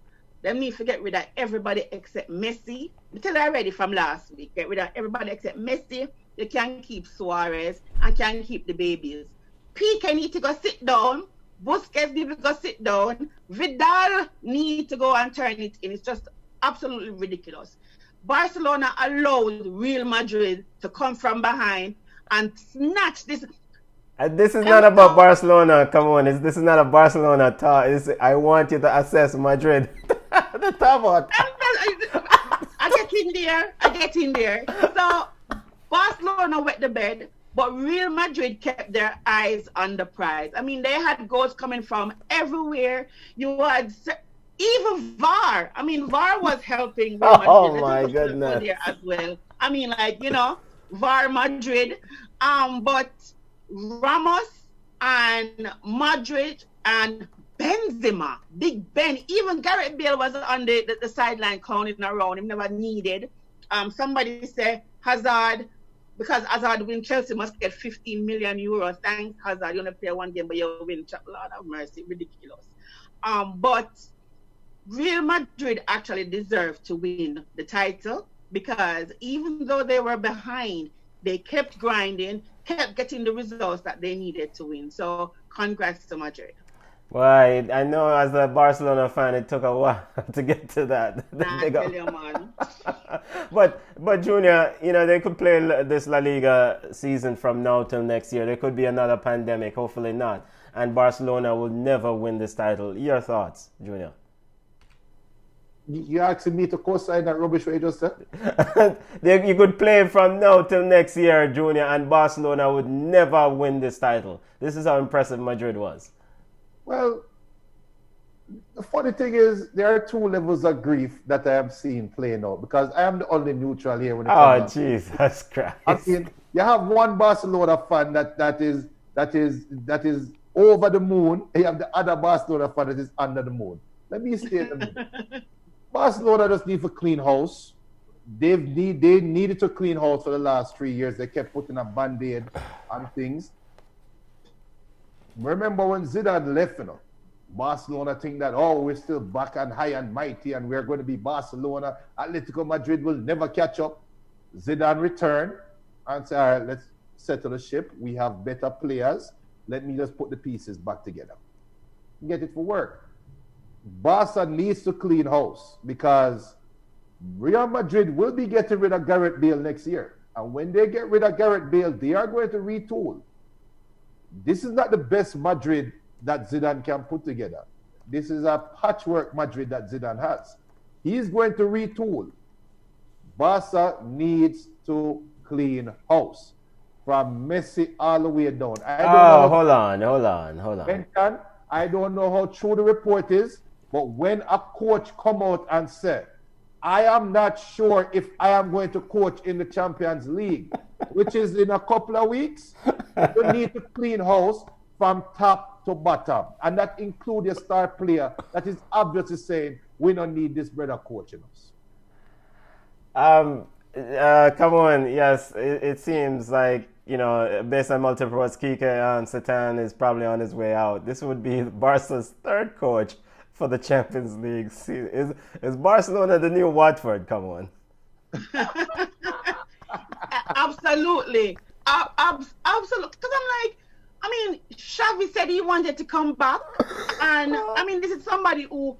they need to get rid of everybody except Messi. I tell you already from last week, get rid of everybody except Messi. They can keep Suarez and can keep the babies. Piqué need to go sit down. Busquets need to go sit down. Vidal need to go and turn it in. It's just absolutely ridiculous. Barcelona allowed Real Madrid to come from behind and snatch this. This is not about Barcelona. Come on, this is not a Barcelona talk. I want you to assess Madrid. The top I get in there. So Barcelona wet the bed, but Real Madrid kept their eyes on the prize. I mean, they had goals coming from everywhere. You had even VAR. I mean, VAR was helping Real Madrid. Oh my goodness! There as well. I mean, like, VAR Madrid. But Ramos and Madrid and Benzema, Big Ben, even Gareth Bale was on the sideline clowning around. Him never needed. Somebody said Hazard, because Hazard win Chelsea must get 15 million euros. Thanks, Hazard. You only play one game, but you win. Lord have mercy, ridiculous. But Real Madrid actually deserved to win the title because even though they were behind, they kept grinding, kept getting the results that they needed to win. So congrats to Madrid. Well, I know as a Barcelona fan, it took a while to get to that. Tell you, man. But Junior, they could play this La Liga season from now till next year. There could be another pandemic, hopefully not. And Barcelona will never win this title. Your thoughts, Junior? You asking me to co-sign that rubbish what you just said? You could play from now till next year, Junior, and Barcelona would never win this title. This is how impressive Madrid was. Well, the funny thing is, there are two levels of grief that I am seeing playing out because I am the only neutral here when it comes. Oh, Jesus Christ! I mean, you have one Barcelona fan that is over the moon. You have the other Barcelona fan that is under the moon. Let me stay in the moon. Barcelona just need to clean house. They needed to clean house for the last 3 years. They kept putting a band-aid on things. Remember when Zidane left, Barcelona think that, we're still back and high and mighty and we're going to be Barcelona. Atletico Madrid will never catch up. Zidane returned and said, all right, let's settle the ship. We have better players. Let me just put the pieces back together. Get it for work. Barca needs to clean house because Real Madrid will be getting rid of Gareth Bale next year. And when they get rid of Gareth Bale, they are going to retool. This is not the best Madrid that Zidane can put together. This is a patchwork Madrid that Zidane has. He's going to retool. Barca needs to clean house from Messi all the way down. Hold on. I don't know how true the report is, but when a coach come out and say, I am not sure if I am going to coach in the Champions League, which is in a couple of weeks, you need to clean house from top to bottom. And that includes your star player that is obviously saying, we don't need this brother coaching us. Come on. Yes, it seems like, based on multiple reports, Kike Satan is probably on his way out. This would be Barca's third coach for the Champions League. Is Barcelona the new Watford? Come on. Absolutely. Absolutely. Because Xavi said he wanted to come back. And, this is somebody who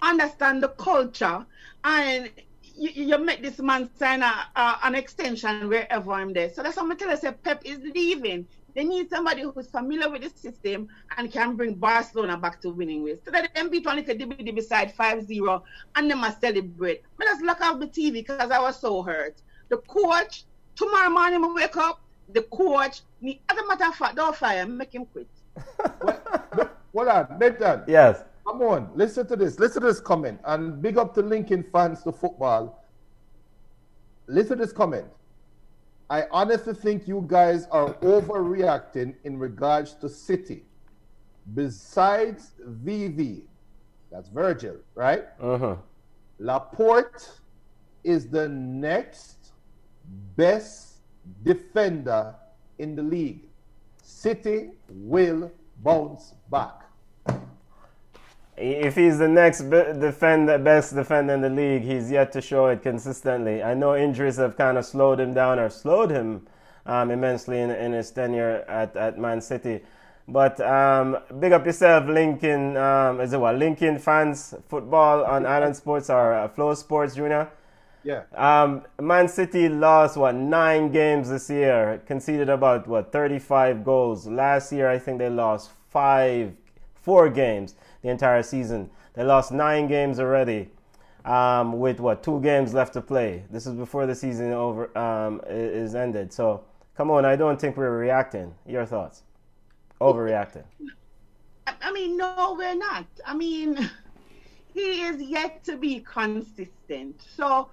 understands the culture. And you make this man sign an extension wherever I'm there. So that's what I'm telling you. Pep is leaving. They need somebody who's familiar with the system and can bring Barcelona back to winning ways. So that they beat one like a DBD beside 5-0 and then must celebrate. But let's look out the TV because I was so hurt. The coach, tomorrow morning I wake up, the coach, as a matter of fact, don't fire him, make him quit. Hold on, Nathan. Yes. Come on, listen to this comment. And big up to Lincoln fans to football. Listen to this comment. I honestly think you guys are overreacting in regards to City. Besides VV, that's Virgil, right? Laporte is the next best defender in the league. City will bounce back. If he's the next best defender in the league, he's yet to show it consistently. I know injuries have kind of slowed him down or slowed him immensely in his tenure at Man City. But big up yourself, Lincoln. Is it what? Lincoln Fans Football on Island Sports or Flow Sports, Junior? Yeah. Man City lost, 9 games this year, conceded about, 35 goals. Last year, I think they lost 4 games the entire season. They lost 9 games already with 2 games left to play. This is before the season is ended. So, come on, I don't think we're reacting. Your thoughts? Overreacting. I mean, no, we're not. I mean, he is yet to be consistent. So,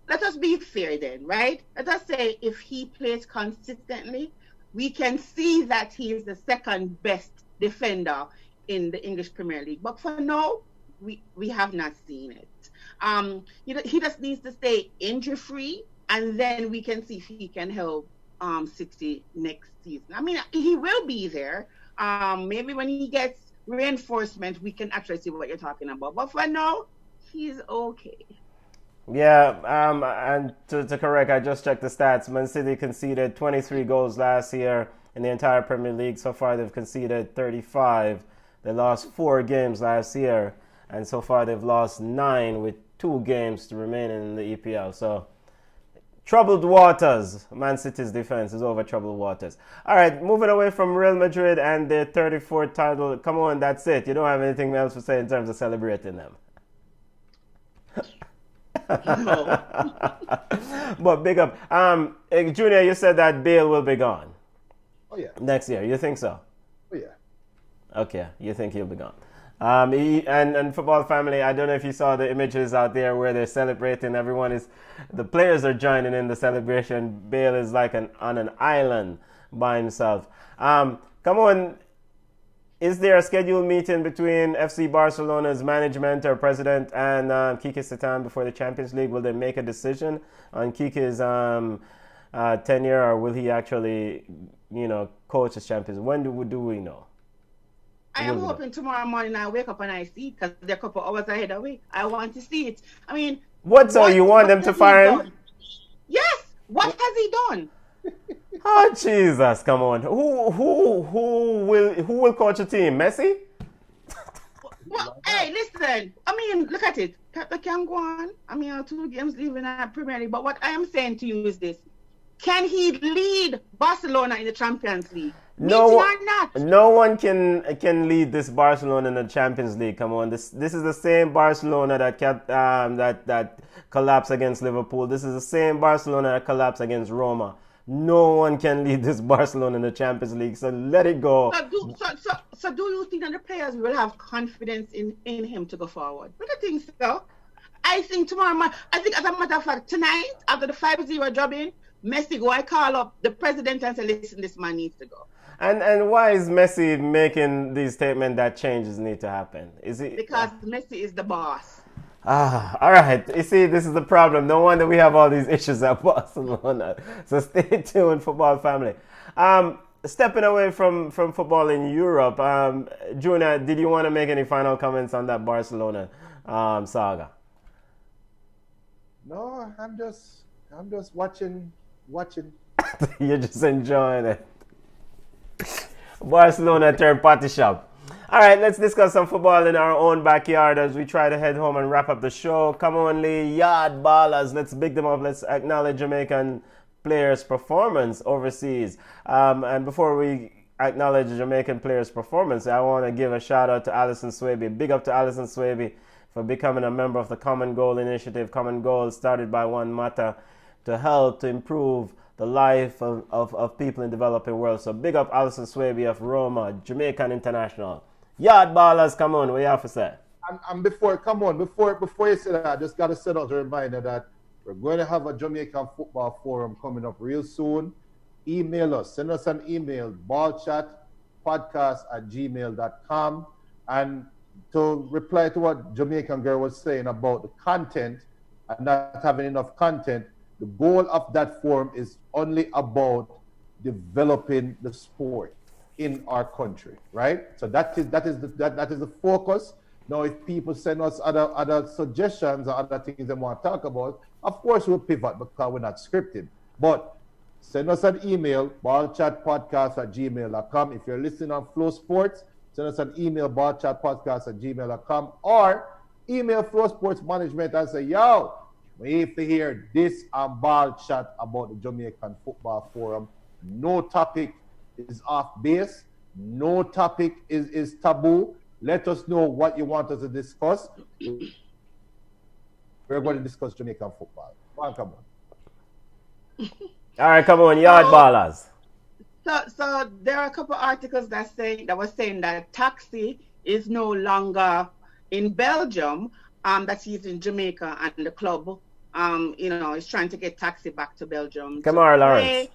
let us be fair then, right? Let us say if he plays consistently, we can see that he is the second best defender in the English Premier League. But for now, we have not seen it. He just needs to stay injury-free, and then we can see if he can help City next season. I mean, he will be there. Maybe when he gets reinforcement, we can actually see what you're talking about. But for now, he's okay. Yeah, and to correct, I just checked the stats. Man City conceded 23 goals last year in the entire Premier League. So far, they've conceded 35. They lost 4 games last year, and so far they've lost 9 with 2 games to remain in the EPL. So, troubled waters. Man City's defense is over troubled waters. All right, moving away from Real Madrid and their 34th title. Come on, that's it. You don't have anything else to say in terms of celebrating them. But big up. Junior, you said that Bale will be gone. Oh, yeah. Next year. You think so? Oh, yeah. Okay, you think he'll be gone. And football family, I don't know if you saw the images out there where they're celebrating. The players are joining in the celebration. Bale is like on an island by himself. Come on, is there a scheduled meeting between FC Barcelona's management or president and Quique Setien before the Champions League? Will they make a decision on Quique's tenure, or will he actually, coach the Champions? When do we know? I am hoping tomorrow morning I wake up and I see, because they're a couple hours ahead of me. I want to see it. I mean, so you want them to fire him? Yes. What has he done? Oh Jesus! Come on. Who will coach a team? Messi? Well, hey, listen. I mean, look at it. They can go on. I mean, 2 games leaving at Premier League. But what I am saying to you is this: can he lead Barcelona in the Champions League? No one can lead this Barcelona in the Champions League. Come on, this is the same Barcelona that collapsed against Liverpool. This is the same Barcelona that collapsed against Roma. No one can lead this Barcelona in the Champions League. So let it go. So do you think that the players will have confidence in him to go forward? I don't think so. I think tomorrow. I think, as a matter of fact, tonight after the 5-0 drubbing, Messi go. I call up the president and say, "Listen, this man needs to go." And why is Messi making these statements that changes need to happen? Is it because Messi is the boss? All right. You see, this is the problem. No wonder we have all these issues at Barcelona. So stay tuned, football family. Stepping away from football in Europe, Junior, did you want to make any final comments on that Barcelona saga? No, I'm just watching. You're just enjoying it. Barcelona turned party shop. All right, let's discuss some football in our own backyard as we try to head home and wrap up the show. Come on, Lee. Yawd, Ballas. Let's big them up. Let's acknowledge Jamaican players' performance overseas. And before we acknowledge Jamaican players' performance, I want to give a shout out to Alison Swaby. Big up to Alison Swaby for becoming a member of the Common Goal Initiative. Common Goal started by One Mata to help to improve the life of people in the developing world. So big up Alison Swaby of Roma, Jamaican International. Yawd, Ballas, come on, what you have to say? And before you say that, I just got to set out a reminder that We're going to have a Jamaican football forum coming up real soon. Email us. Send us an email, ballchatpodcast@gmail.com. And to reply to what Jamaican girl was saying about the content and not having enough content, the goal of that forum is only about developing the sport in our country, right? So that is the focus. Now, if people send us other suggestions or other things they want to talk about, of course we'll pivot because we're not scripted. But send us an email, ballchatpodcast@gmail.com. If you're listening on Flow Sports, send us an email, ballchatpodcast@gmail.com, or email Flow Sports Management and say, yo, we have to hear this on Ball Chat about the Jamaican Football Forum. No topic is off base. No topic is taboo. Let us know what you want us to discuss. We're going to discuss Jamaican football. Come on. All right, come on, Yawd Ballas. So there are a couple of articles that was saying that taxi is no longer in Belgium. That's used in Jamaica, and the club, is trying to get taxi back to Belgium. Kemar Lawrence.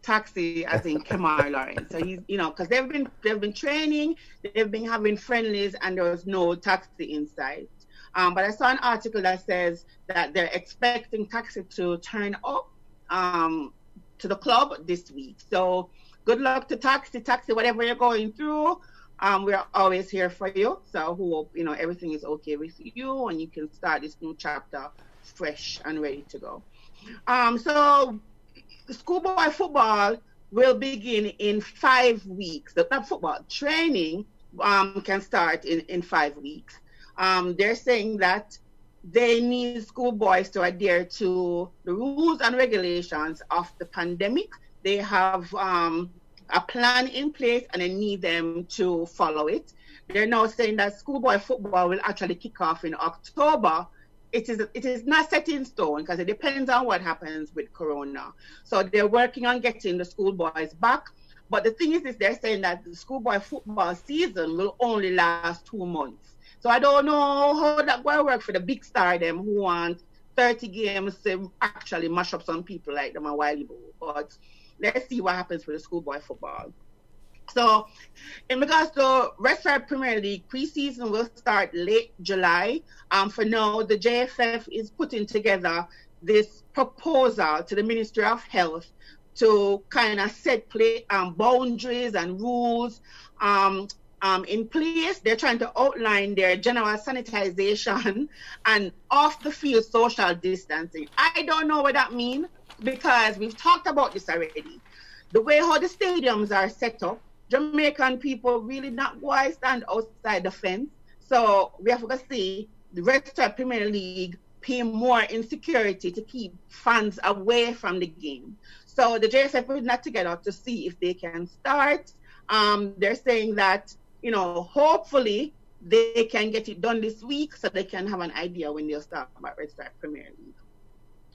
Taxi, as in Kemar Lawrence. So he's, because they've been training, they've been having friendlies, and there was no taxi inside. But I saw an article that says that they're expecting taxi to turn up to the club this week. So good luck to taxi, whatever you're going through. We're always here for you. So hope everything is okay with you, and you can start this new chapter fresh and ready to go. So schoolboy football will begin in 5 weeks. The football training can start in 5 weeks. They're saying that they need schoolboys to adhere to the rules and regulations of the pandemic. They have a plan in place, and they need them to follow it. They're now saying that schoolboy football will actually kick off in October. It is not set in stone because it depends on what happens with Corona. So they're working on getting the schoolboys back. But the thing is they're saying that the schoolboy football season will only last 2 months. So I don't know how that will work for the big star them who want 30 games to actually mash up some people like them a while ago. But let's see what happens with the schoolboy football. So in regards to Western Premier League, preseason will start late July. For now, the JFF is putting together this proposal to the Ministry of Health to kind of set boundaries and rules in place. They're trying to outline their general sanitization and off-the-field social distancing. I don't know what that means because we've talked about this already. The way how the stadiums are set up, Jamaican people really not going to stand outside the fence. So we have to see the rest of the Premier League pay more in security to keep fans away from the game. So the JSF put that together to see if they can start. They're saying that, hopefully they can get it done this week so they can have an idea when they'll start about Red Stripe Premier League.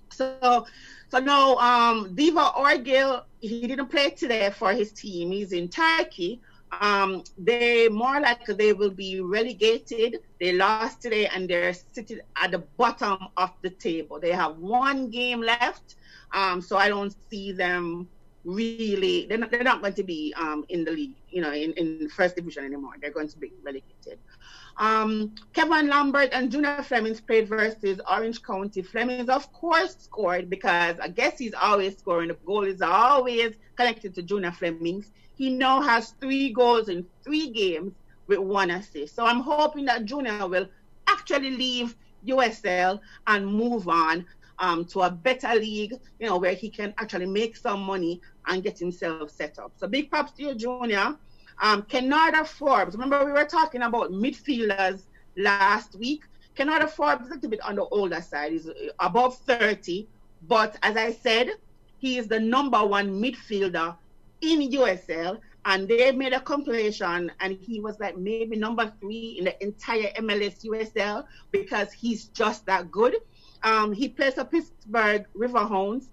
So now Diva Orgil, he didn't play today for his team. He's in Turkey. They more likely they will be relegated. They lost today and they're sitting at the bottom of the table. They have 1 game left. So I don't see them really, they're not going to be in the league, in first division anymore. They're going to be relegated. Kevin Lambert and Junior Flemings played versus Orange County. Flemings, of course, scored because I guess he's always scoring. The goal is always connected to Junior Flemings. He now has 3 goals in 3 games with 1 assist. So I'm hoping that Junior will actually leave USL and move on to a better league, where he can actually make some money and get himself set up. So big props to you, Junior. Kennard Forbes, remember we were talking about midfielders last week. Kennard Forbes is a little bit on the older side. He's above 30, but as I said, he is the number 1 midfielder in USL, and they made a compilation, and he was like maybe number 3 in the entire MLS USL because he's just that good. He plays for Pittsburgh Riverhounds.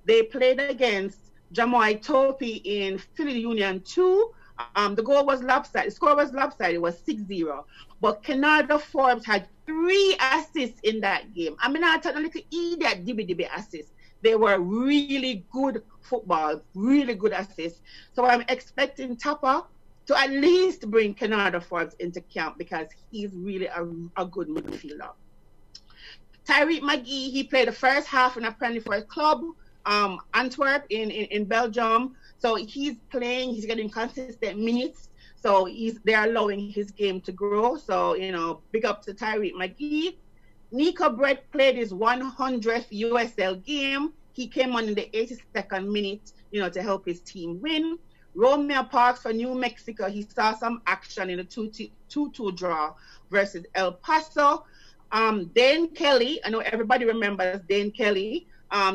They played against Jamoy Topi in Philly Union 2. The goal was lopsided. The score was lopsided. It was 6-0. But Canada Forbes had 3 assists in that game. I mean, I thought a little idiot dibby assists. They were really good football, really good assists. So I'm expecting Tapa to at least bring Canada Forbes into camp because he's really a good midfielder. Tyreek McGee, he played the first half in a friendly for his club, Antwerp in Belgium. So he's playing, he's getting consistent minutes. So they're allowing his game to grow. So, big up to Tyreek McGee. Nico Brett played his 100th USL game. He came on in the 82nd minute, to help his team win. Romeo Parks for New Mexico, he saw some action in a 2-2 draw versus El Paso. Dane Kelly, I know everybody remembers Dane Kelly.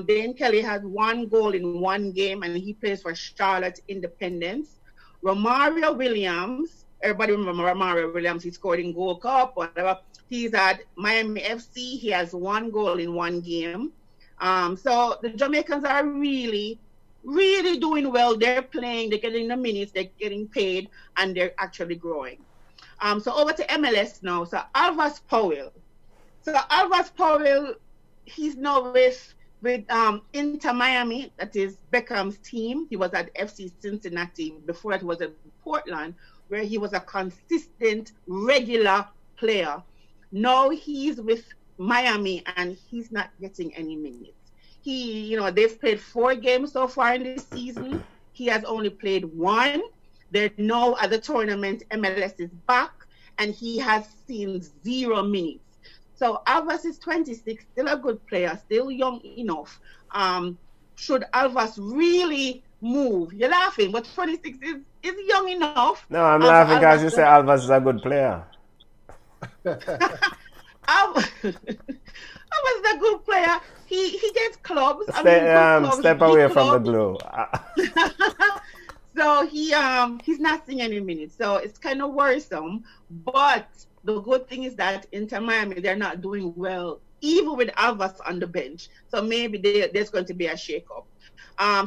Dane Kelly has 1 goal in 1 game, and he plays for Charlotte Independence. Romario Williams, everybody remember Romario Williams, he scored in Gold Cup, whatever. He's at Miami FC. He has 1 goal in 1 game. So the Jamaicans are really, really doing well. They're playing, they're getting the minutes, they're getting paid, and they're actually growing. So over to MLS now. So Alvas Powell, he's now with Inter Miami, that is Beckham's team. He was at FC Cincinnati. Before that, he was at Portland, where he was a consistent, regular player. Now he's with Miami, and he's not getting any minutes. They've played 4 games so far in this season. He has only played 1. They're now at the tournament. MLS is back, and he has seen 0 minutes. So Alvas is 26, still a good player, still young enough. Should Alvas really move? You're laughing, but 26 is young enough. No, I'm laughing because you say Alvas is a good player. Alvas is a good player. He gets clubs. Step away from the glue. So he's not seeing any minutes. So it's kind of worrisome. But the good thing is that Inter Miami, they're not doing well, even with Alvas on the bench. So maybe there's going to be a shake-up.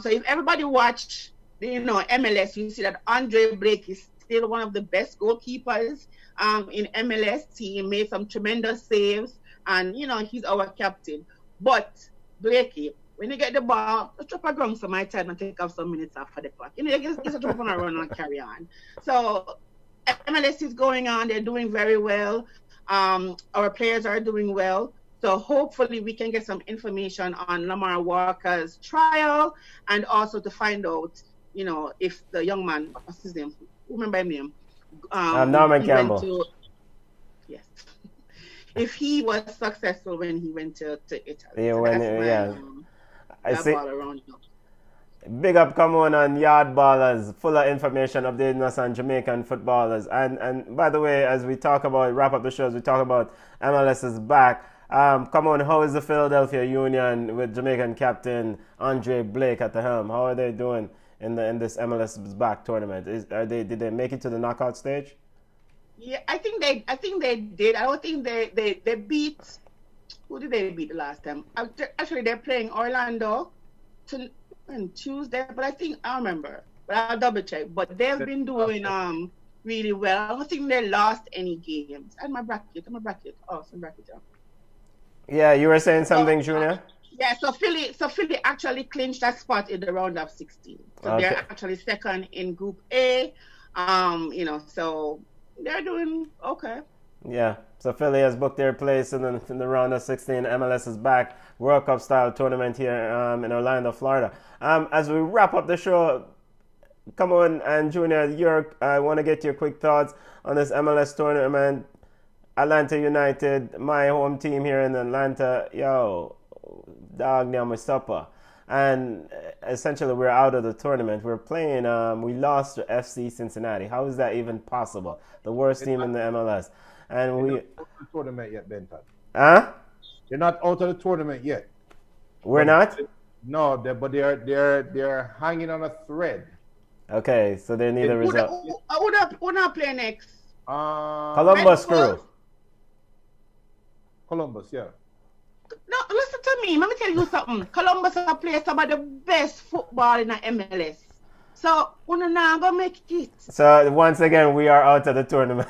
So if everybody watched, MLS, you see that Andre Blake is still one of the best goalkeepers in MLS. He made some tremendous saves, and, he's our captain. But, Blakey, when you get the ball, just drop a ground for my time and take off some minutes after the clock. Just drop on a run and carry on. So MLS is going on. They're doing very well. Our players are doing well. So hopefully we can get some information on Lamar Walker's trial, and also to find out, if the young man, what's his name? Remember his name? Norman Campbell. Yes. If he was successful when he went to Italy. Yeah, I see. Ball around. Big up, come on Yawd Ballas, full of information updating us on Jamaican footballers. And by the way, as we wrap up the shows, we talk about MLS is back. Come on, how is the Philadelphia Union with Jamaican captain Andre Blake at the helm? How are they doing in this MLS is back tournament? Did they make it to the knockout stage? Yeah, I think they did. I don't think they beat. Who did they beat the last time? Actually, they're playing Orlando on Tuesday, but I remember. But I'll double check. But they've been doing really well. I don't think they lost any games. And my bracket. Oh, some bracket. Yeah, you were saying something, Junior? Yeah, so Philly actually clinched that spot in the round of 16. So They're actually second in Group A. So they're doing okay. Yeah, so Philly has booked their place in the round of 16. MLS is back, World Cup style tournament here in Orlando, Florida. As we wrap up the show, come on, and Junior, I want to get your quick thoughts on this MLS tournament. Atlanta United, my home team here in Atlanta, dog near my supper. And essentially, we're out of the tournament. We're playing, we lost to FC Cincinnati. How is that even possible? The worst team in the MLS. And They're not out of the tournament yet, Benton. Huh? They're not out of the tournament yet. We're not? No, but they're hanging on a thread. Okay, so they need a result. Who not play next? Columbus Crew. Columbus, yeah. No, listen to me. Let me tell you something. Columbus have played some of the best football in the MLS. So, we're not going to make it. So once again, we are out of the tournament.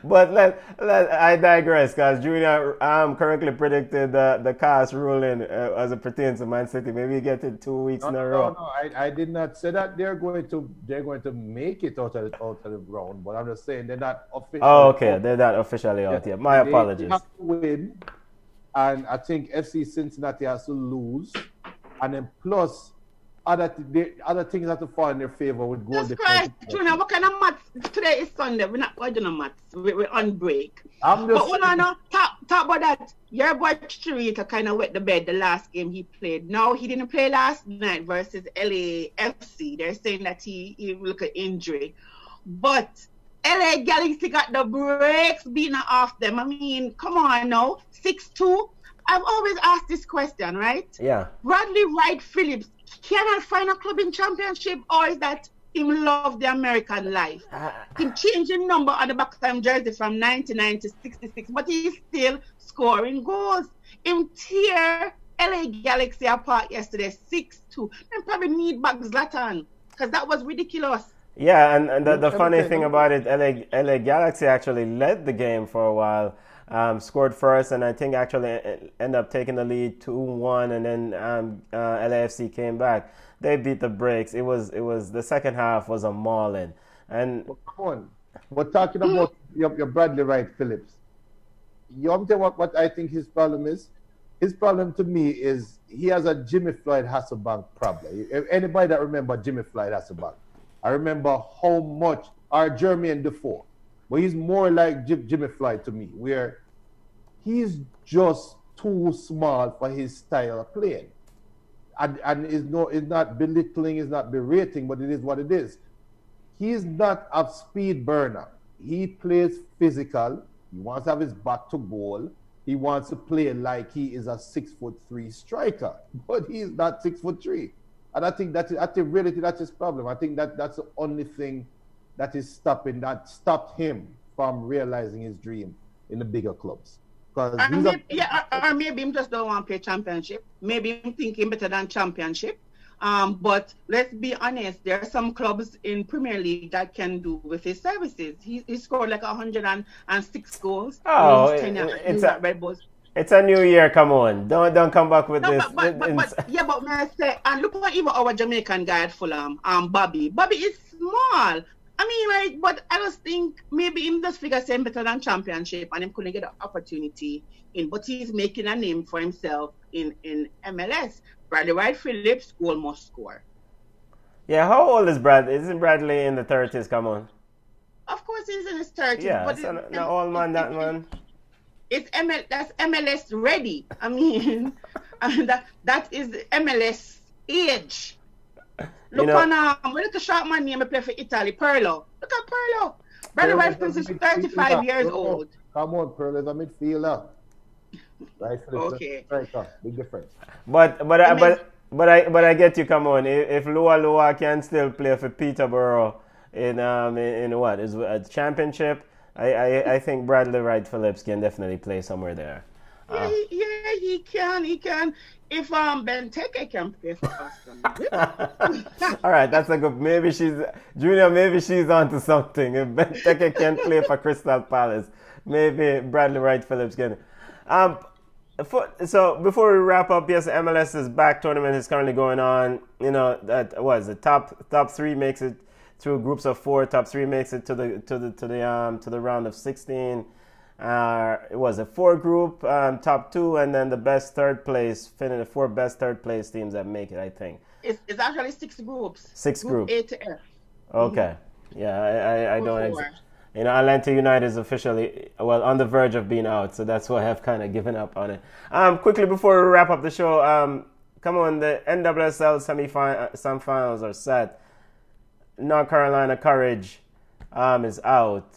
But I digress, because Junior correctly predicted the cast ruling as it pertains to Man City. Maybe you get it 2 weeks in a row. No, I did not say that they're going to make it out of the round, but I'm just saying they're not officially. Oh, okay, they're not officially out yet. My apologies. They have to win, and I think FC Cincinnati has to lose, and then plus other things have to fall in their favor with goal difference. Junior, what kind of maths? Today is Sunday. We're not going to do no maths. We're on break. I'm just. But talk about that. Your boy Chicharito kind of wet the bed the last game he played. No, he didn't play last night versus LAFC. They're saying that he look at injury, but LA Galaxy got the brakes beaten off them. I mean, come on now, 6-2. I've always asked this question, right? Yeah. Bradley Wright Phillips cannot find a club in championship, or is that him love the American life? Him changing number on the back of him jersey from 99 to 66, but he's still scoring goals. Him tear LA Galaxy apart yesterday, 6-2. And probably need back Zlatan, because that was ridiculous. Yeah, and the funny thing about it, LA Galaxy actually led the game for a while. Scored first, and I think actually ended up taking the lead 2-1, and then LAFC came back. They beat the brakes. It was the second half was a mauling. And come on, we're talking about your Bradley Wright Phillips. You want to tell what I think his problem is? His problem to me is he has a Jimmy Floyd Hasselbank problem. Anybody that remember Jimmy Floyd Hasselbank, I remember how much, or Jermaine Defoe, but he's more like Jimmy Floyd to me, where he's just too small for his style of playing. And it's not belittling, it's not berating, but it is what it is. He's not a speed burner. He plays physical. He wants to have his back to goal. He wants to play like he is a 6'3" striker, but he's not 6'3". And I think that's his problem. I think that's the only thing that stopped him from realizing his dream in the bigger clubs. Or maybe him just don't want to play championship. Maybe him thinking better than championship. But let's be honest, there are some clubs in Premier League that can do with his services. He scored like 106 goals. Oh, it's a new year. Come on, don't come back with this. But may I say, and look at even our Jamaican guy at Fulham, Bobby. Bobby is small. I mean, right, but I just think maybe him just figure same better than championship, and him couldn't get an opportunity in. But he's making a name for himself in MLS. Bradley Wright Phillips, goal must score. Yeah, how old is Bradley? Isn't Bradley in the 30s? Come on. Of course, he's in his 30s. Yeah, but so no old man, that man. That's MLS ready. I mean, that is MLS age. Look at a short man name I play for Italy, Pirlo. Look at Pirlo. Bradley Wright Phillips is 35 years old. Come on, Pirlo is a midfielder. Right, okay. Big difference. But I get you. Come on, if Lua can still play for Peterborough in what is a championship, I think Bradley Wright Phillips can definitely play somewhere there. Yeah, he can. If Benteke can play for us. All right, that's a good. Maybe she's onto something. If Benteke can play for Crystal Palace, maybe Bradley Wright Phillips can. So before we wrap up, yes, MLS's back tournament is currently going on. You know, that was the top three makes it through groups of 4. Top 3 makes it to the round of 16. It was a 4 group, top 2, and then the best third place, the 4 best third place teams that make it, I think. It's actually 6 groups. 6 groups. A to F. Okay. Yeah, I don't. You know, Atlanta United is officially, on the verge of being out, so that's why I've kind of given up on it. Quickly before we wrap up the show, come on, the NWSL semifinals are set. North Carolina Courage is out.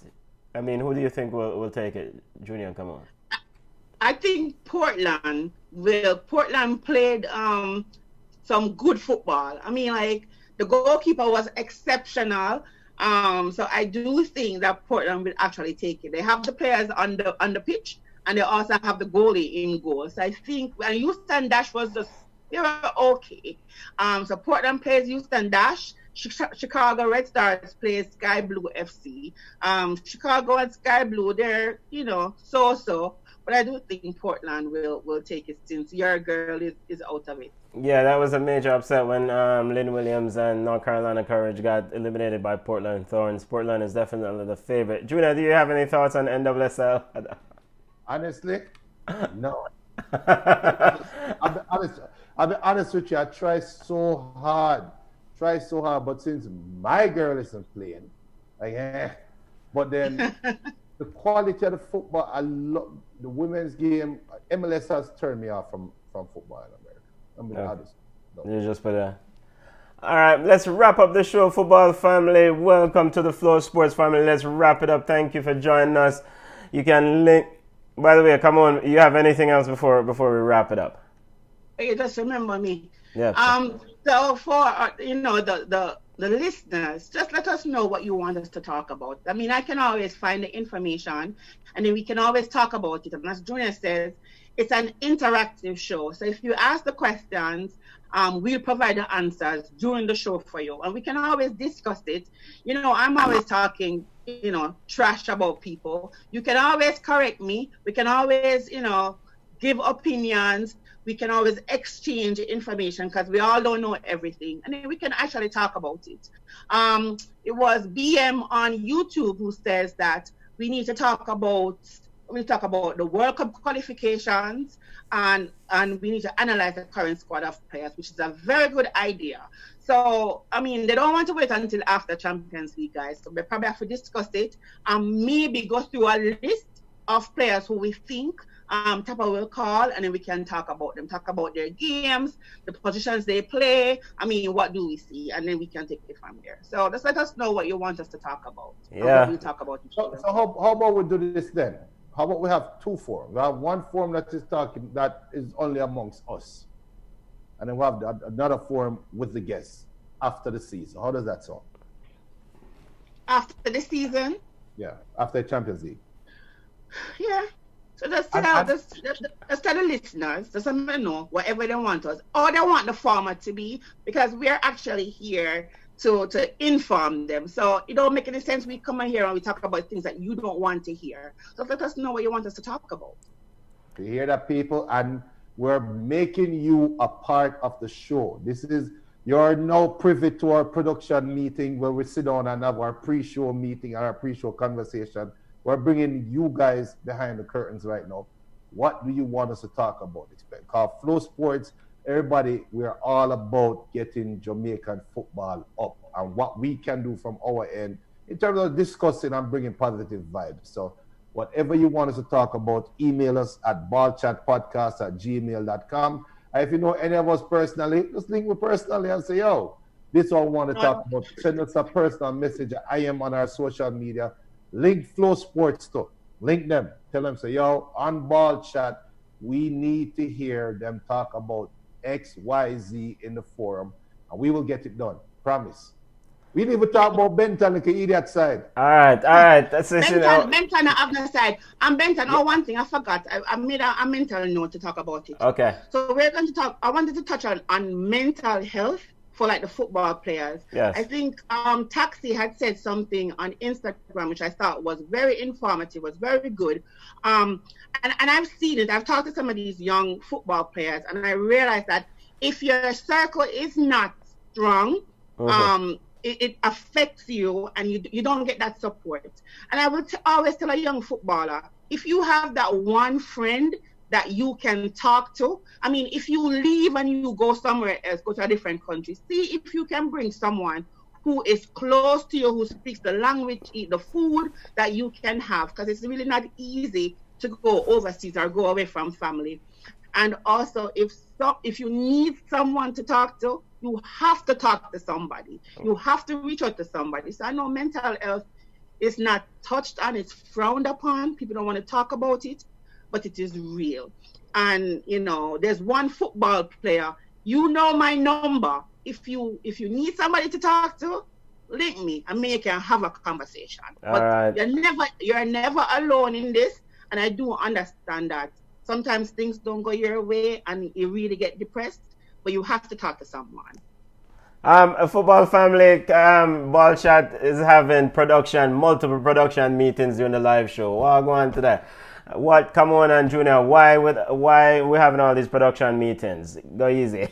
I mean, who do you think will take it? Junior, come on. I think Portland will. Portland played some good football. I mean, like, the goalkeeper was exceptional. So I do think that Portland will actually take it. They have the players on the pitch, and they also have the goalie in goal. So I think, and Houston Dash was just They were okay. So Portland plays Houston Dash. Chicago Red Stars plays Sky Blue FC. Chicago and Sky Blue, they're, so. But I do think Portland will take it since your girl is out of it. Yeah, that was a major upset when Lynn Williams and North Carolina Courage got eliminated by Portland Thorns. Portland is definitely the favorite. Junior, do you have any thoughts on NWSL? Honestly, no. I'll be honest with you. I try so hard, but since my girl isn't playing, But then the quality of the football, I love the women's game. MLS has turned me off from football in America. I'm being honest. No. You just put that. All right, let's wrap up the show, football family. Welcome to the Flow Sports family. Let's wrap it up. Thank you for joining us. You can link. By the way, come on. You have anything else before we wrap it up? You just remember me. Yeah. So for the listeners, just let us know what you want us to talk about. I mean, I can always find the information, and then we can always talk about it. And as Junior says, it's an interactive show. So if you ask the questions, we'll provide the answers during the show for you, and we can always discuss it. I'm always talking, trash about people. You can always correct me. We can always, give opinions. We can always exchange information because we all don't know everything, and then we can actually talk about it. It was BM on YouTube who says that we need to talk about the World Cup qualifications, and we need to analyze the current squad of players, which is a very good idea. So, I mean, they don't want to wait until after Champions League, guys. So we probably have to discuss it and maybe go through a list of players who we think Tapa will call, and then we can talk about them, talk about their games, the positions they play. I mean, what do we see? And then we can take it from there. So just let us know what you want us to talk about. Yeah. We'll talk about it. So how about we do this then? How about we have two forums? We have one forum that is only amongst us, and then we have another forum with the guests after the season. How does that sound? After the season? Yeah, after the Champions League. Yeah. So just tell the listeners, just let them know whatever they want us, or they want the format to be, because we're actually here to inform them. So it don't make any sense we come in here and we talk about things that you don't want to hear. So let us know what you want us to talk about. You hear that, people? And we're making you a part of the show. You're now privy to our production meeting where we sit down and have our pre-show meeting and our pre-show conversation. We're bringing you guys behind the curtains right now. What do you want us to talk about? Because Flow Sports, everybody, we're all about getting Jamaican football up and what we can do from our end in terms of discussing and bringing positive vibes. So whatever you want us to talk about, email us at ballchatpodcast@gmail.com. And if you know any of us personally, just link me personally and say, yo, this is what I want to talk about. Send us a personal message. I am on our social media. Link Flow Sports too. Link them. Tell them, say, yo, on Ball Chat, we need to hear them talk about X, Y, Z in the forum, and we will get it done. Promise. We didn't even talk about Benton, like an idiot side. All right. That's it. Benton on the side. And Benton, one thing I forgot. I made a mental note to talk about it. Okay. So we're going to talk. I wanted to touch on mental health for like the football players. Yes. I think Taxi had said something on Instagram which I thought was very informative, was very good. And I've seen it. I've talked to some of these young football players, and I realized that if your circle is not strong, it affects you, and you don't get that support. And I would always tell a young footballer, if you have that one friend that you can talk to, I mean, if you leave and you go somewhere else, go to a different country, see if you can bring someone who is close to you, who speaks the language, eat the food that you can have, because it's really not easy to go overseas or go away from family. And also, if you need someone to talk to, you have to talk to somebody. You have to reach out to somebody. So I know mental health is not touched on, it's frowned upon. People don't want to talk about it, but it is real. And, there's one football player, my number. If you need somebody to talk to, link me and me can have a conversation. All right. You're never alone in this. And I do understand that sometimes things don't go your way and you really get depressed. but you have to talk to someone. A football family, Ball Chat is having multiple production meetings during the live show. What go on today? What? Come on, and Junior. Why we having all these production meetings? Go easy.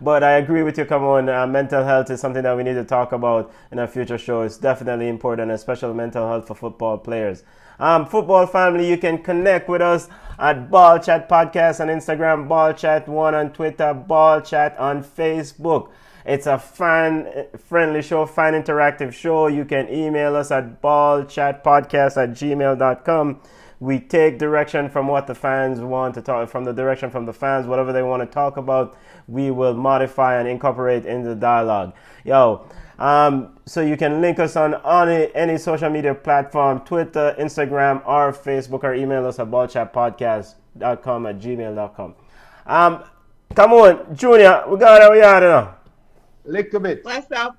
But I agree with you. Come on, mental health is something that we need to talk about in a future show. It's definitely important, especially mental health for football players. Football family, you can connect with us at Ball Chat Podcast on Instagram, Ball Chat 1 on Twitter, Ball Chat on Facebook. It's a fan-friendly show, fan interactive show. You can email us at ballchatpodcast@gmail.com. We take direction from what the fans want to talk, from the direction from the fans, whatever they want to talk about, we will modify and incorporate in the dialogue. So you can link us on any social media platform, Twitter, Instagram, or Facebook, or email us at ballchatpodcast.com@gmail.com. Come on, Junior, we got it now. Lick a bit. What's up?